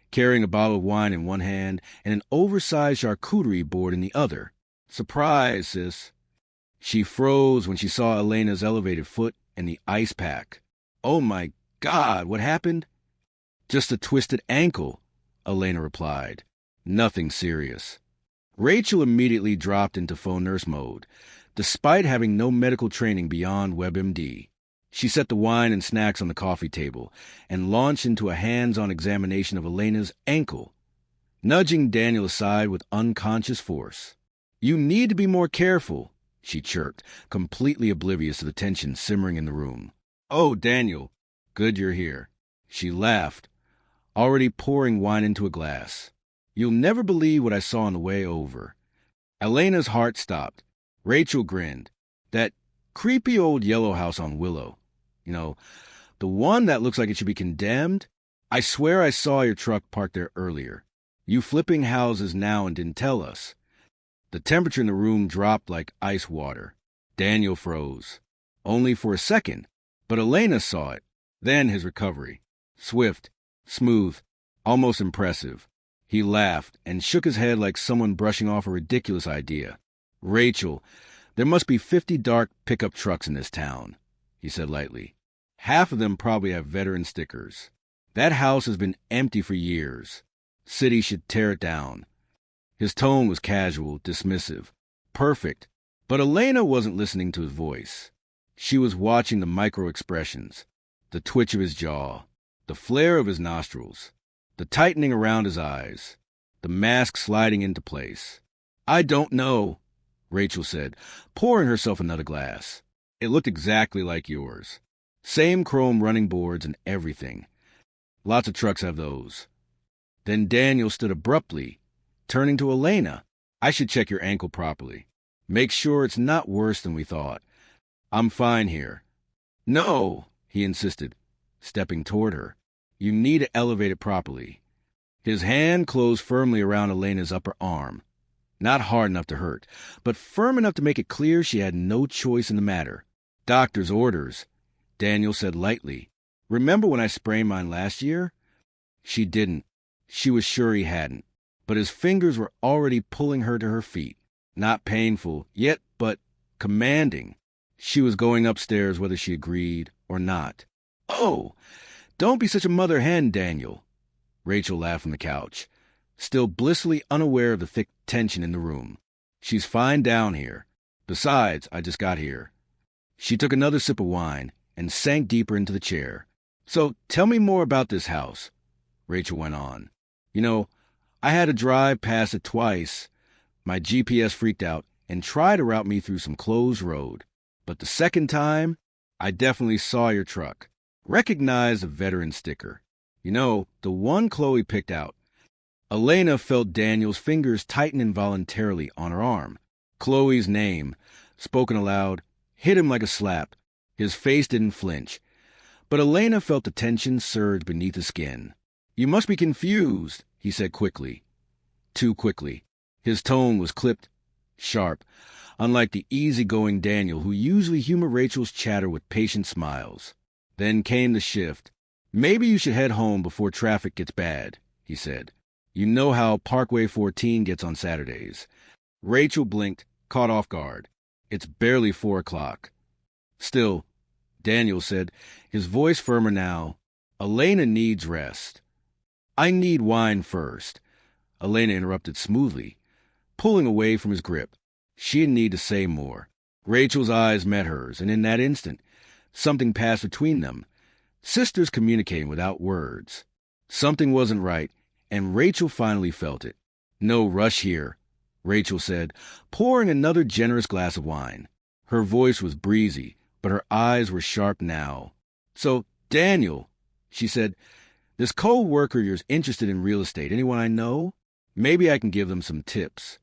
carrying a bottle of wine in one hand and an oversized charcuterie board in the other. "Surprise, sis." She froze when she saw Elena's elevated foot and the ice pack. "Oh my God, what happened?" "Just a twisted ankle," Elena replied. "Nothing serious." Rachel immediately dropped into phone nurse mode, despite having no medical training beyond WebMD. She set the wine and snacks on the coffee table and launched into a hands-on examination of Elena's ankle. nudging Daniel aside with unconscious force. "You need to be more careful," she chirped, completely oblivious to the tension simmering in the room. "Oh, Daniel, good you're here." She laughed, already pouring wine into a glass. "You'll never believe what I saw on the way over." Elena's heart stopped. Rachel grinned. "That creepy old yellow house on Willow. You know, the one that looks like it should be condemned? I swear I saw your truck parked there earlier. You flipping houses now and didn't tell us." The temperature in the room dropped like ice water. Daniel froze. Only for a second, but Elena saw it. Then his recovery. Swift, smooth, almost impressive. He laughed and shook his head like someone brushing off a ridiculous idea. "Rachel, there must be 50 dark pickup trucks in this town," he said lightly. "Half of them probably have veteran stickers. That house has been empty for years. City should tear it down." His tone was casual, dismissive. Perfect. But Elena wasn't listening to his voice. She was watching the micro-expressions, the twitch of his jaw, the flare of his nostrils, the tightening around his eyes, the mask sliding into place. "I don't know," Rachel said, pouring herself another glass. "It looked exactly like yours. Same chrome running boards and everything. Lots of trucks have those." Then Daniel stood abruptly, turning to Elena. "I should check your ankle properly. Make sure it's not worse than we thought. I'm fine here." "No," he insisted, stepping toward her. "You need to elevate it properly." His hand closed firmly around Elena's upper arm. Not hard enough to hurt, but firm enough to make it clear she had no choice in the matter. "Doctor's orders," Daniel said lightly. "Remember when I sprained mine last year?" She didn't. She was sure he hadn't. But his fingers were already pulling her to her feet. Not painful yet, but commanding. She was going upstairs whether she agreed or not. "Oh, don't be such a mother hen, Daniel." Rachel laughed from the couch, still blissfully unaware of the thick tension in the room. "She's fine down here. Besides, I just got here." She took another sip of wine and sank deeper into the chair. "So tell me more about this house," Rachel went on. "You know, I had to drive past it twice. My GPS freaked out and tried to route me through some closed road. But the second time, I definitely saw your truck. Recognized the veteran sticker. You know, the one Chloe picked out." Elena felt Daniel's fingers tighten involuntarily on her arm. Chloe's name, spoken aloud, hit him like a slap. His face didn't flinch. But Elena felt the tension surge beneath the skin. "You must be confused," he said quickly. Too quickly. His tone was clipped, sharp, unlike the easygoing Daniel who usually humored Rachel's chatter with patient smiles. Then came the shift. "Maybe you should head home before traffic gets bad," he said. "You know how Parkway 14 gets on Saturdays." Rachel blinked, caught off guard. "It's barely 4 o'clock. "Still," Daniel said, his voice firmer now, "Elena needs rest." "I need wine first," Elena interrupted smoothly, pulling away from his grip. She didn't need to say more. Rachel's eyes met hers, and in that instant, something passed between them. Sisters communicating without words. Something wasn't right, and Rachel finally felt it. "No rush here," Rachel said, pouring another generous glass of wine. Her voice was breezy, but her eyes were sharp now. "So, Daniel," she said, "this co-worker of yours interested in real estate. Anyone I know? Maybe I can give them some tips."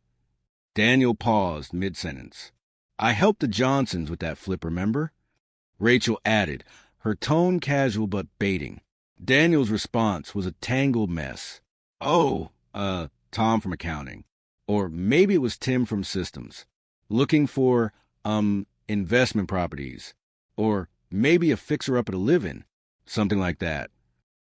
Daniel paused mid-sentence. "I helped the Johnsons with that flip, remember?" Rachel added, her tone casual but baiting. Daniel's response was a tangled mess. "Oh, Tom from accounting. Or maybe it was Tim from systems. Looking for, investment properties. Or maybe a fixer-upper to live in. Something like that."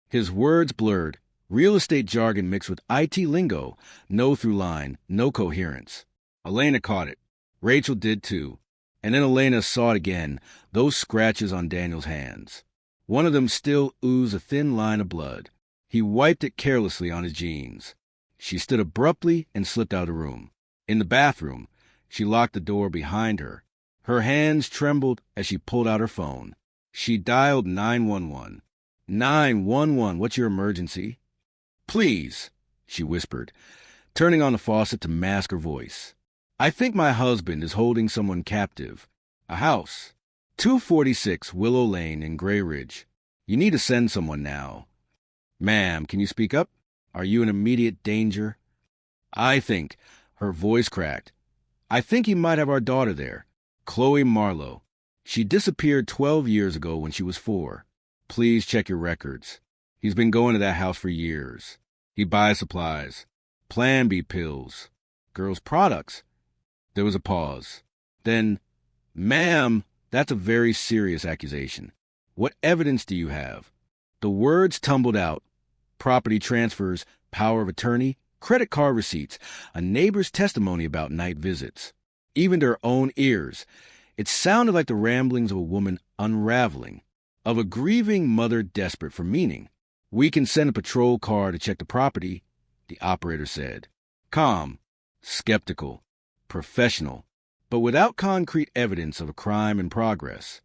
His words blurred, real estate jargon mixed with IT lingo, no through line, no coherence. Elena caught it. Rachel did too. And then Elena saw it again, those scratches on Daniel's hands. One of them still oozed a thin line of blood. He wiped it carelessly on his jeans. She stood abruptly and slipped out of the room. In the bathroom, she locked the door behind her. Her hands trembled as she pulled out her phone. She dialed 911. 911, what's your emergency?" "Please," she whispered, turning on the faucet to mask her voice. I think my husband is holding someone captive. A house. 246 Willow Lane in Grey Ridge. You need to send someone now. Ma'am, can you speak up? Are you in immediate danger? Her voice cracked. I think he might have our daughter there, Chloe Marlowe. She disappeared 12 years ago when she was 4. Please check your records. He's been going to that house for years. He buys supplies, Plan B pills, girls' products. There was a pause. Then, ma'am, that's a very serious accusation. What evidence do you have? The words tumbled out. Property transfers, power of attorney, credit card receipts, a neighbor's testimony about night visits. Even to her own ears, it sounded like the ramblings of a woman unraveling, of a grieving mother desperate for meaning. We can send a patrol car to check the property, the operator said. Calm, skeptical, professional, but without concrete evidence of a crime in progress.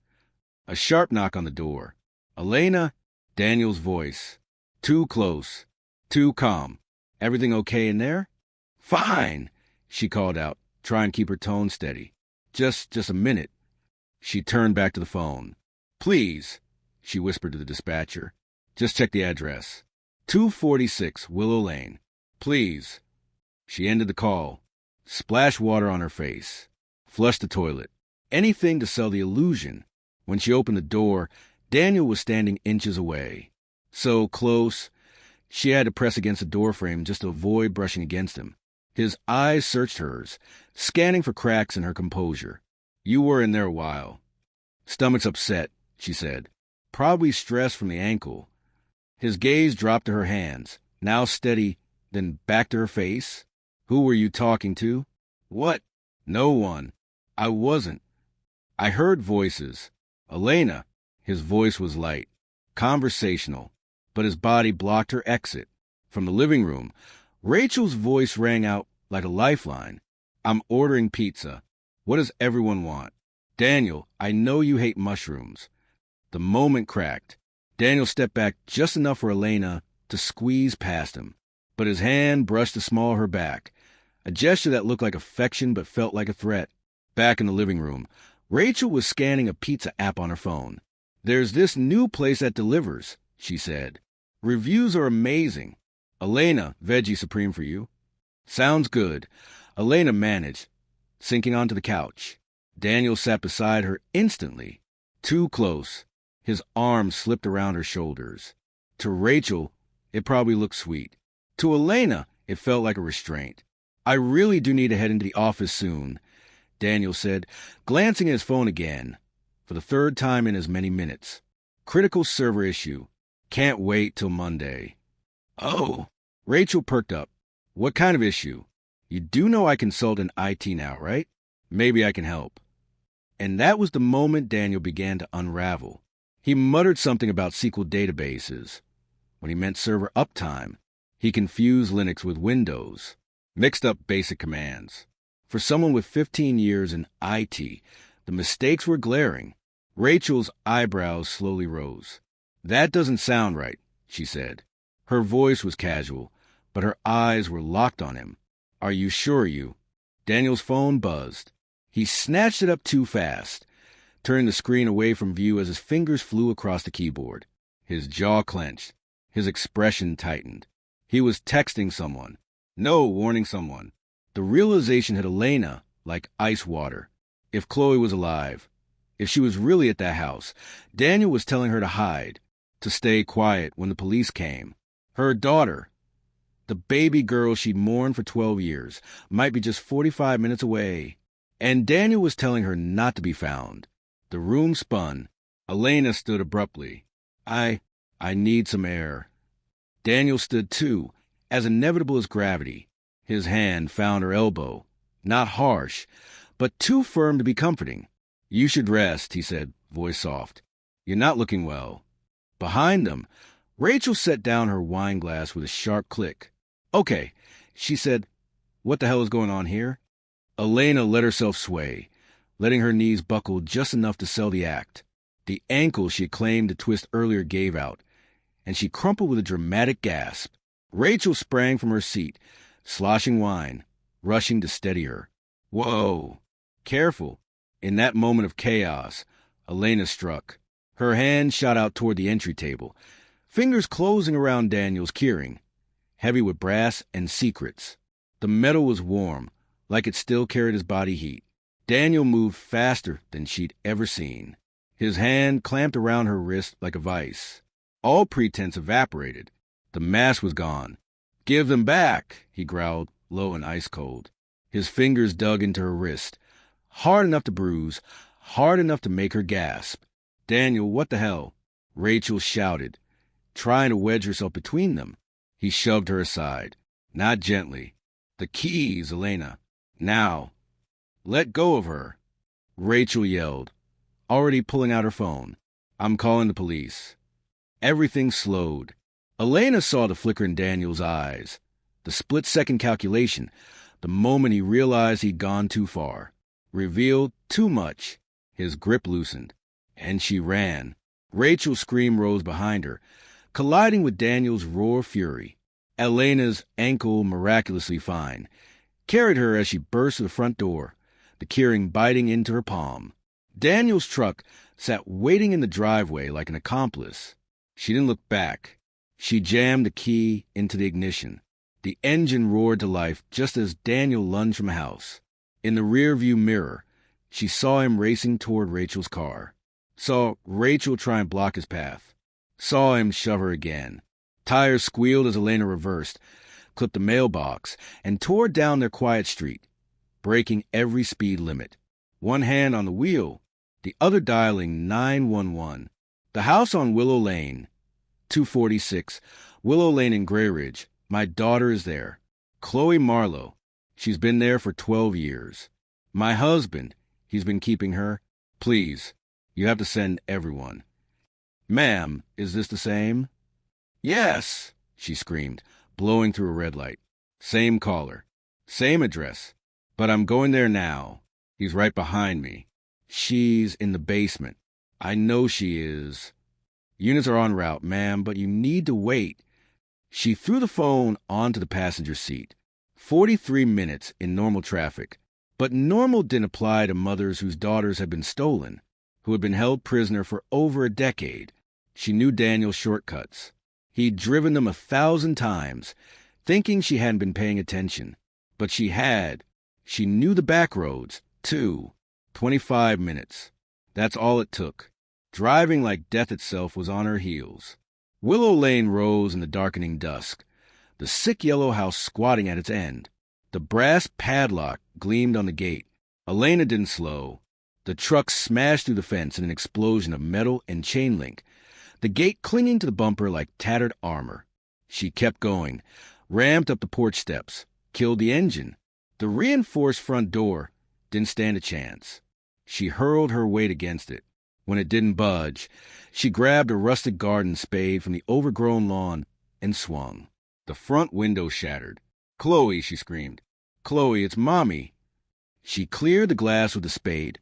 A sharp knock on the door. Elena, Daniel's voice. Too close, too calm. Everything okay in there? Fine, she called out, trying to keep her tone steady. Just a minute. She turned back to the phone. Please, she whispered to the dispatcher. Just check the address. 246 Willow Lane. Please. She ended the call. Splashed water on her face. Flushed the toilet. Anything to sell the illusion. When she opened the door, Daniel was standing inches away. So close, she had to press against the doorframe just to avoid brushing against him. His eyes searched hers, scanning for cracks in her composure. You were in there a while. Stomach's upset, she said. Probably stress from the ankle. His gaze dropped to her hands, now steady, then back to her face. Who were you talking to? What? No one. I wasn't. I heard voices. Elena. His voice was light, conversational, but his body blocked her exit. From the living room, Rachel's voice rang out like a lifeline. I'm ordering pizza. What does everyone want? Daniel, I know you hate mushrooms. The moment cracked. Daniel stepped back just enough for Elena to squeeze past him, but his hand brushed the small of her back, a gesture that looked like affection but felt like a threat. Back in the living room, Rachel was scanning a pizza app on her phone. There's this new place that delivers, she said. Reviews are amazing. Elena, veggie supreme for you. Sounds good. Elena managed, sinking onto the couch. Daniel sat beside her instantly. Too close. His arm slipped around her shoulders. To Rachel, it probably looked sweet. To Elena, it felt like a restraint. I really do need to head into the office soon, Daniel said, glancing at his phone again, for the third time in as many minutes. Critical server issue. Can't wait till Monday. Oh, Rachel perked up. What kind of issue? You do know I consult in IT now, right? Maybe I can help. And that was the moment Daniel began to unravel. He muttered something about SQL databases. When he meant server uptime, he confused Linux with Windows, mixed up basic commands. For someone with 15 years in IT, the mistakes were glaring. Rachel's eyebrows slowly rose. That doesn't sound right, she said. Her voice was casual, but her eyes were locked on him. Are you sure you? Daniel's phone buzzed. He snatched it up too fast, turning the screen away from view as his fingers flew across the keyboard. His jaw clenched. His expression tightened. He was texting someone. No, warning someone. The realization hit Elena like ice water. If Chloe was alive, if she was really at that house, Daniel was telling her to hide, to stay quiet when the police came. Her daughter, the baby girl she'd mourned for 12 years, might be just 45 minutes away. And Daniel was telling her not to be found. The room spun. Elena stood abruptly. I need some air. Daniel stood too, as inevitable as gravity. His hand found her elbow. Not harsh, but too firm to be comforting. You should rest, he said, voice soft. You're not looking well. Behind them, Rachel set down her wine glass with a sharp click. Okay, she said. What the hell is going on here? Elena let herself sway, letting her knees buckle just enough to sell the act. The ankle she had claimed to twist earlier gave out, and she crumpled with a dramatic gasp. Rachel sprang from her seat, sloshing wine, rushing to steady her. Whoa! Careful! In that moment of chaos, Elena struck. Her hand shot out toward the entry table, fingers closing around Daniel's keyring, heavy with brass and secrets. The metal was warm, like it still carried his body heat. Daniel moved faster than she'd ever seen. His hand clamped around her wrist like a vice. All pretense evaporated. The mask was gone. "Give them back," he growled, low and ice cold. His fingers dug into her wrist, hard enough to bruise, hard enough to make her gasp. "Daniel, what the hell?" Rachel shouted, trying to wedge herself between them. He shoved her aside. "Not gently. The keys, Elena. Now." "Let go of her," Rachel yelled, already pulling out her phone. "I'm calling the police." Everything slowed. Elena saw the flicker in Daniel's eyes, the split-second calculation, the moment he realized he'd gone too far, revealed too much. His grip loosened, and she ran. Rachel's scream rose behind her, colliding with Daniel's raw fury. Elena's ankle, miraculously fine, carried her as she burst to the front door, the keyring biting into her palm. Daniel's truck sat waiting in the driveway like an accomplice. She didn't look back. She jammed the key into the ignition. The engine roared to life just as Daniel lunged from the house. In the rearview mirror, she saw him racing toward Rachel's car. Saw Rachel try and block his path. Saw him shove her again. Tires squealed as Elena reversed, clipped the mailbox, and tore down their quiet street, breaking every speed limit. One hand on the wheel, the other dialing 911. The house on Willow Lane, 246, Willow Lane in Grey Ridge. My daughter is there. Chloe Marlowe. She's been there for 12 years. My husband. He's been keeping her. Please, you have to send everyone. Ma'am, is this the same? Yes, she screamed, blowing through a red light. Same caller. Same address. But I'm going there now. He's right behind me. She's in the basement. I know she is. Units are en route, ma'am, but you need to wait. She threw the phone onto the passenger seat. 43 minutes in normal traffic. But normal didn't apply to mothers whose daughters had been stolen, who had been held prisoner for over a decade. She knew Daniel's shortcuts. He'd driven them 1,000 times, thinking she hadn't been paying attention. But she had. She knew the back roads, too. 25 minutes. That's all it took. Driving like death itself was on her heels. Willow Lane rose in the darkening dusk, the sick yellow house squatting at its end. The brass padlock gleamed on the gate. Elena didn't slow. The truck smashed through the fence in an explosion of metal and chain link, the gate clinging to the bumper like tattered armor. She kept going, ramped up the porch steps, killed the engine. The reinforced front door didn't stand a chance. She hurled her weight against it. When it didn't budge, she grabbed a rusted garden spade from the overgrown lawn and swung. The front window shattered. "Chloe," she screamed. "Chloe, it's Mommy." She cleared the glass with the spade,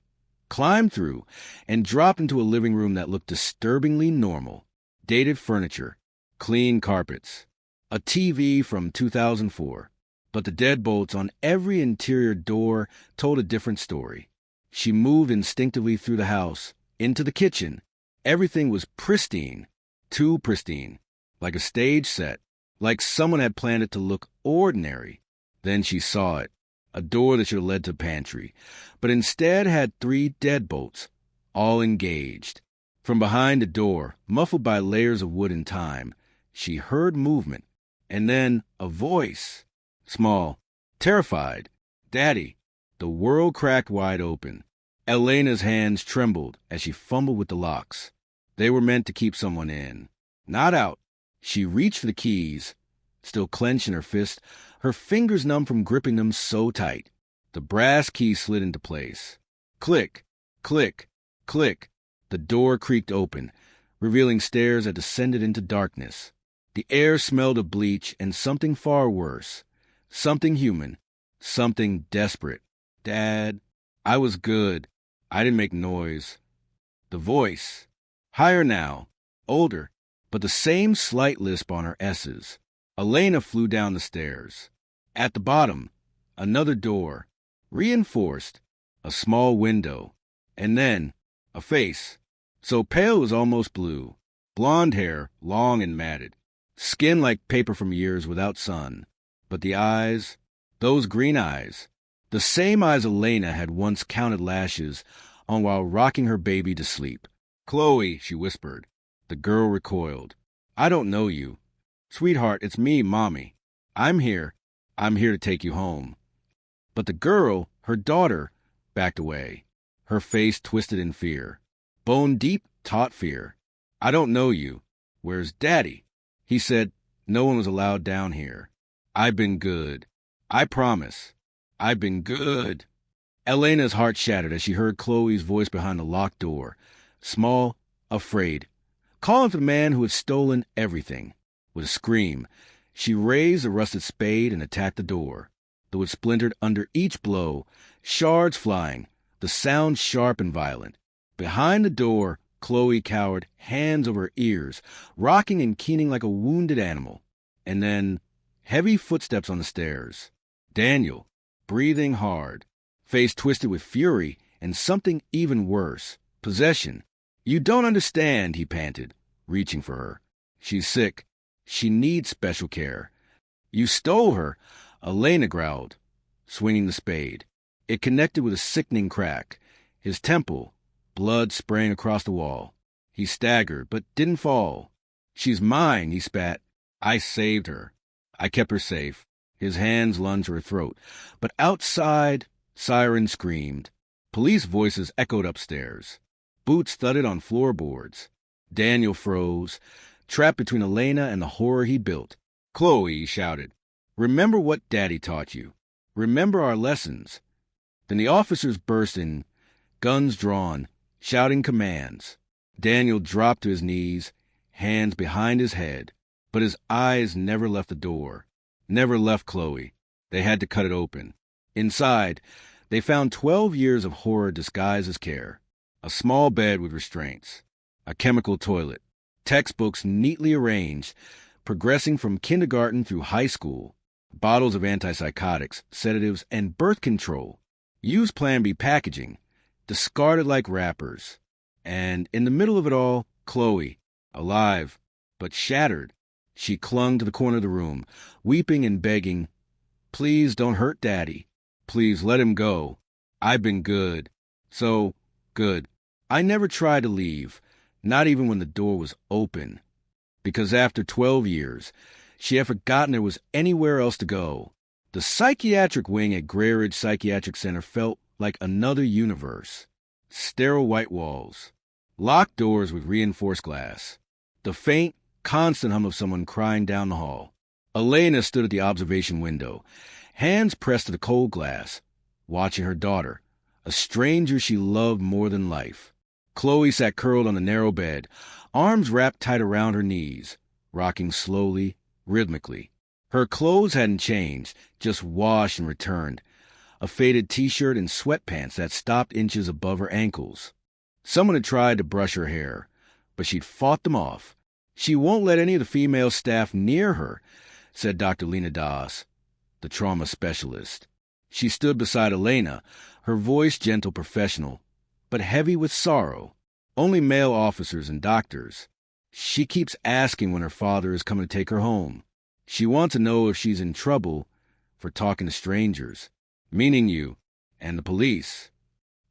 climbed through, and dropped into a living room that looked disturbingly normal. Dated furniture, clean carpets, a TV from 2004. But the deadbolts on every interior door told a different story. She moved instinctively through the house, into the kitchen. Everything was pristine, too pristine, like a stage set, like someone had planned it to look ordinary. Then she saw it, a door that should have led to the pantry, but instead had 3 deadbolts, all engaged. From behind the door, muffled by layers of wood and time, she heard movement, and then a voice. Small, terrified. "Daddy." The world cracked wide open. Elena's hands trembled as she fumbled with the locks. They were meant to keep someone in, not out. She reached for the keys, still clenched in her fist, her fingers numb from gripping them so tight. The brass key slid into place. Click, click, click. The door creaked open, revealing stairs that descended into darkness. The air smelled of bleach and something far worse. Something human. Something desperate. "Dad, I was good. I didn't make noise." The voice. Higher now. Older. But the same slight lisp on her S's. Elena flew down the stairs. At the bottom, another door, reinforced, a small window, and then a face, so pale it was almost blue, blonde hair, long and matted, skin like paper from years without sun. But the eyes, those green eyes, the same eyes Elena had once counted lashes on while rocking her baby to sleep. "Chloe," she whispered. The girl recoiled. "I don't know you." "Sweetheart, it's me, Mommy. I'm here. I'm here to take you home." But the girl, her daughter, backed away, her face twisted in fear. Bone-deep, taut fear. "I don't know you. Where's Daddy?" He said no one was allowed down here. "I've been good. I promise. I've been good." Elena's heart shattered as she heard Chloe's voice behind the locked door, small, afraid, calling for the man who had stolen everything. With a scream, she raised a rusted spade and attacked the door. The wood splintered under each blow, shards flying, the sound sharp and violent. Behind the door, Chloe cowered, hands over her ears, rocking and keening like a wounded animal. And then, heavy footsteps on the stairs. Daniel, breathing hard, face twisted with fury and something even worse, possession. "You don't understand," he panted, reaching for her. "She's sick. She needs special care." "You stole her," Elena growled, swinging the spade. It connected with a sickening crack. His temple, blood spraying across the wall. He staggered, but didn't fall. "She's mine," he spat. "I saved her. I kept her safe." His hands lunged to her throat. But outside, sirens screamed. Police voices echoed upstairs. Boots thudded on floorboards. Daniel froze, trapped between Elena and the horror he built. "Chloe," he shouted, "remember what Daddy taught you. Remember our lessons." Then the officers burst in, guns drawn, shouting commands. Daniel dropped to his knees, hands behind his head, but his eyes never left the door, never left Chloe. They had to cut it open. Inside, they found 12 years of horror disguised as care. A small bed with restraints, a chemical toilet, textbooks neatly arranged, progressing from kindergarten through high school, bottles of antipsychotics, sedatives, and birth control, used Plan B packaging, discarded like wrappers. And in the middle of it all, Chloe, alive, but shattered. She clung to the corner of the room, weeping and begging, "Please don't hurt Daddy. Please let him go. I've been good. So good. I never tried to leave, not even when the door was open." Because after 12 years, she had forgotten there was anywhere else to go. The psychiatric wing at Grey Ridge Psychiatric Center felt like another universe. Sterile white walls, locked doors with reinforced glass, the faint, constant hum of someone crying down the hall. Elena stood at the observation window, hands pressed to the cold glass, watching her daughter, a stranger she loved more than life. Chloe sat curled on the narrow bed, arms wrapped tight around her knees, rocking slowly, rhythmically. Her clothes hadn't changed, just washed and returned, a faded T-shirt and sweatpants that stopped inches above her ankles. Someone had tried to brush her hair, but she'd fought them off. "She won't let any of the female staff near her," said Dr. Lena Das, the trauma specialist. She stood beside Elena, her voice gentle, professional, but heavy with sorrow. "Only male officers and doctors. She keeps asking when her father is coming to take her home. She wants to know if she's in trouble for talking to strangers, meaning you and the police."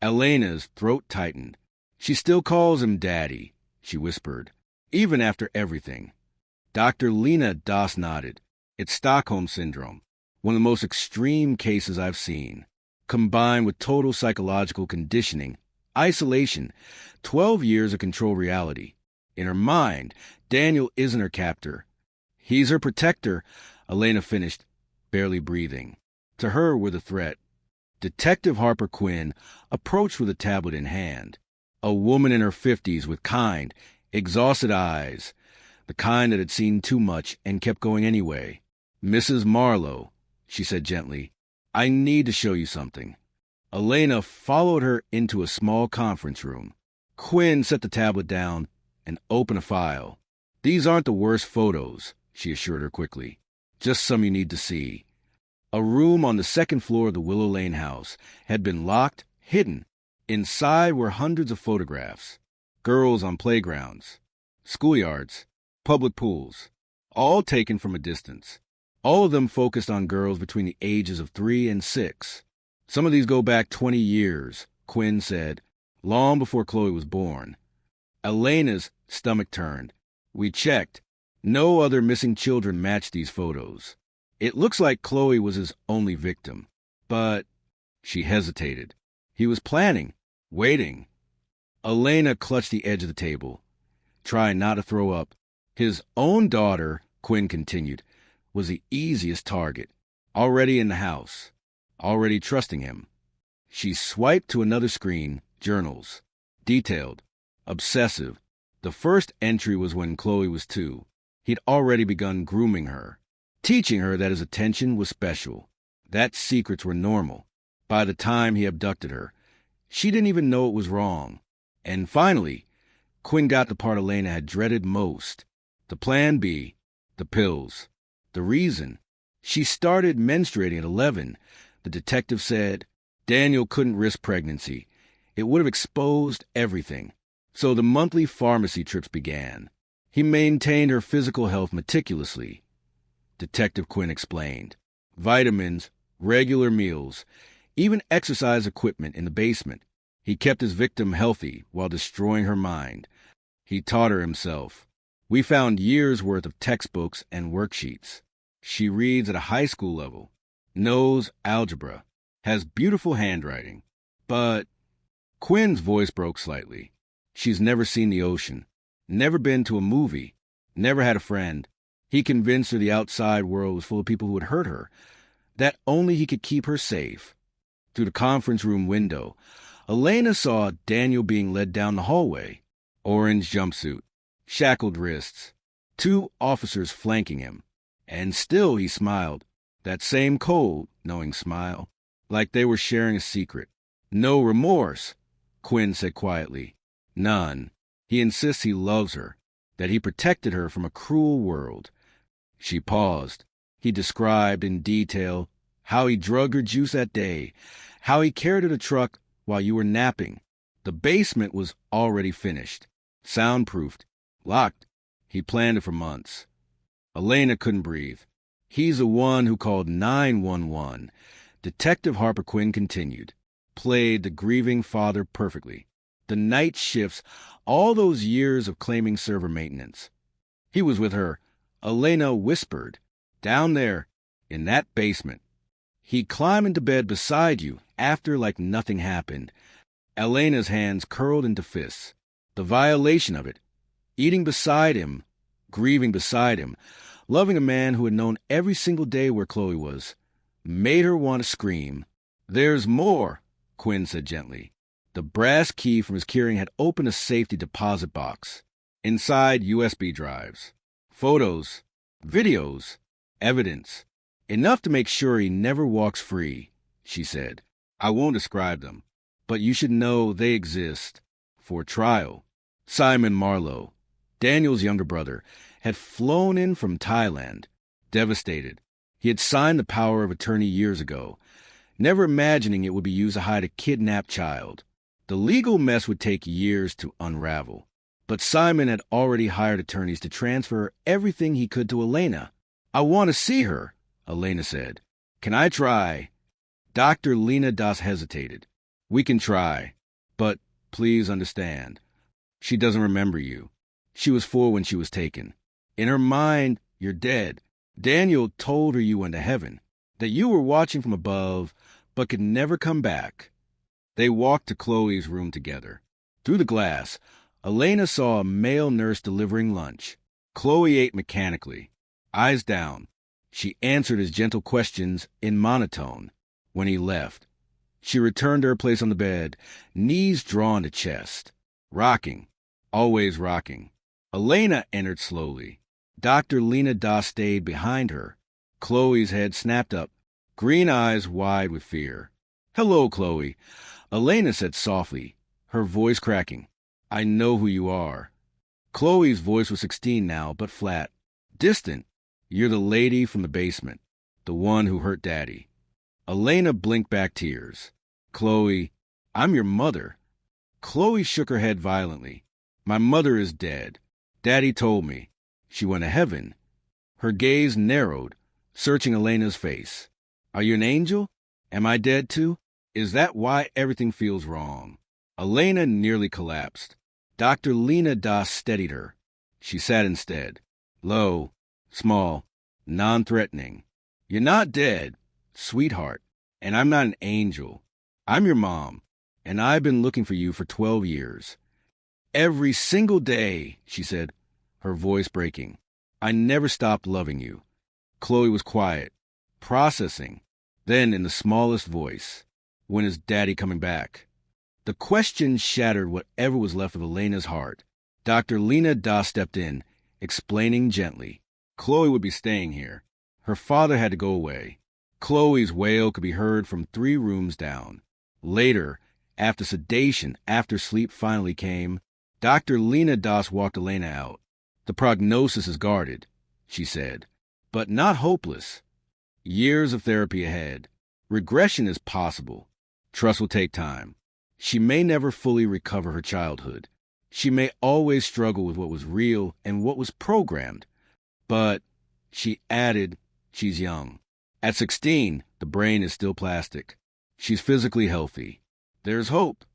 Elena's throat tightened. "She still calls him Daddy," she whispered, "even after everything." Dr. Lena Das nodded. "It's Stockholm Syndrome, one of the most extreme cases I've seen, combined with total psychological conditioning, isolation, 12 years of controlled reality. In her mind, Daniel isn't her captor. He's her protector," Elena finished, barely breathing. To her were the threat. Detective Harper Quinn approached with a tablet in hand. A woman in her 50s with kind, exhausted eyes, the kind that had seen too much and kept going anyway. "Mrs. Marlowe," she said gently, "I need to show you something." Elena followed her into a small conference room. Quinn set the tablet down and opened a file. "These aren't the worst photos," she assured her quickly. Just some you need to see. A room on the second floor of the Willow Lane house had been locked, hidden. Inside were hundreds of photographs. Girls on playgrounds, schoolyards, public pools, all taken from a distance. All of them focused on girls between the ages of 3 and 6. Some of these go back 20 years, Quinn said, long before Chloe was born. Elena's stomach turned. We checked. No other missing children matched these photos. It looks like Chloe was his only victim. But she hesitated. He was planning, waiting. Elena clutched the edge of the table, trying not to throw up. His own daughter, Quinn continued, was the easiest target. Already in the house. Already trusting him. She swiped to another screen, journals. Detailed. Obsessive. The first entry was when Chloe was 2. He'd already begun grooming her, teaching her that his attention was special, that secrets were normal. By the time he abducted her, she didn't even know it was wrong. And finally, Quinn got the part Elena had dreaded most. The plan B, the pills. The reason. She started menstruating at 11. The detective said Daniel couldn't risk pregnancy. It would have exposed everything. So the monthly pharmacy trips began. He maintained her physical health meticulously. Detective Quinn explained. Vitamins, regular meals, even exercise equipment in the basement. He kept his victim healthy while destroying her mind. He taught her himself. We found years' worth of textbooks and worksheets. She reads at a high school level, knows algebra, has beautiful handwriting. But Quinn's voice broke slightly. She's never seen the ocean, never been to a movie, never had a friend. He convinced her the outside world was full of people who would hurt her, that only he could keep her safe. Through the conference room window, Elena saw Daniel being led down the hallway. Orange jumpsuit, shackled wrists, 2 officers flanking him. And still he smiled, that same cold, knowing smile, like they were sharing a secret. No remorse, Quinn said quietly. None. He insists he loves her, that he protected her from a cruel world. She paused. He described in detail how he drug her juice that day, how he carried her to the truck while you were napping. The basement was already finished, soundproofed, locked. He planned it for months. Elena couldn't breathe. He's the one who called 911. Detective Harper Quinn continued. Played the grieving father perfectly. The night shifts, all those years of claiming server maintenance. He was with her. Elena whispered. Down there, in that basement. He'd climb into bed beside you, after like nothing happened. Elena's hands curled into fists. The violation of it. Eating beside him, grieving beside him, loving a man who had known every single day where Chloe was, made her want to scream. There's more, Quinn said gently. The brass key from his keyring had opened a safety deposit box. Inside, USB drives. Photos. Videos. Evidence. Enough to make sure he never walks free, she said. I won't describe them, but you should know they exist. For trial. Simon Marlowe, Daniel's younger brother, had flown in from Thailand. Devastated. He had signed the power of attorney years ago, never imagining it would be used to hide a kidnapped child. The legal mess would take years to unravel. But Simon had already hired attorneys to transfer everything he could to Elena. I want to see her, Elena said. Can I try? Dr. Lena Das hesitated. We can try, but please understand. She doesn't remember you. She was 4 when she was taken. In her mind, you're dead. Daniel told her you went to heaven, that you were watching from above, but could never come back. They walked to Chloe's room together. Through the glass, Elena saw a male nurse delivering lunch. Chloe ate mechanically, eyes down. She answered his gentle questions in monotone. When he left, she returned to her place on the bed, knees drawn to chest. Rocking, always rocking. Elena entered slowly. Dr. Lena Das stayed behind her. Chloe's head snapped up, green eyes wide with fear. Hello, Chloe, Elena said softly, her voice cracking. I know who you are. Chloe's voice was 16 now, but flat, distant. You're the lady from the basement, the one who hurt Daddy. Elena blinked back tears. Chloe, I'm your mother. Chloe shook her head violently. My mother is dead. Daddy told me. She went to heaven. Her gaze narrowed, searching Elena's face. Are you an angel? Am I dead too? Is that why everything feels wrong? Elena nearly collapsed. Dr. Lena Das steadied her. She sat instead, low, small, non-threatening. You're not dead, sweetheart, and I'm not an angel. I'm your mom, and I've been looking for you for 12 years. Every single day, she said, her voice breaking. I never stopped loving you. Chloe was quiet, processing. Then, in the smallest voice, when is Daddy coming back? The question shattered whatever was left of Elena's heart. Dr. Lena Das stepped in, explaining gently. Chloe would be staying here. Her father had to go away. Chloe's wail could be heard from 3 rooms down. Later, after sedation, after sleep finally came, Dr. Lena Das walked Elena out. The prognosis is guarded, she said, but not hopeless. Years of therapy ahead. Regression is possible. Trust will take time. She may never fully recover her childhood. She may always struggle with what was real and what was programmed. But, she added, she's young. At 16, the brain is still plastic. She's physically healthy. There's hope.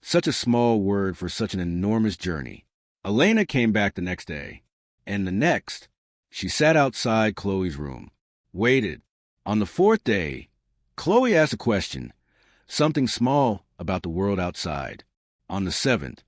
Such a small word for such an enormous journey. Elena came back the next day. And the next, she sat outside Chloe's room. Waited. On the 4th day, Chloe asked a question. Something small about the world outside. On the 7th,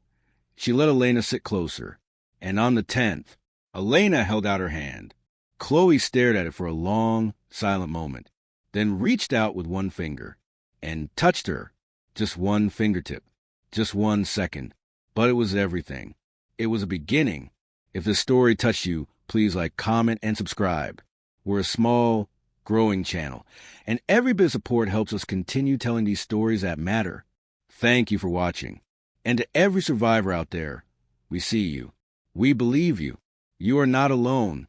she let Elena sit closer. And on the 10th, Elena held out her hand. Chloe stared at it for a long, silent moment, then reached out with one finger and touched her. Just one fingertip. Just 1 second. But it was everything. It was a beginning. If this story touched you, please like, comment, and subscribe. We're a small, growing channel, and every bit of support helps us continue telling these stories that matter. Thank you for watching. And to every survivor out there, we see you. We believe you. You are not alone.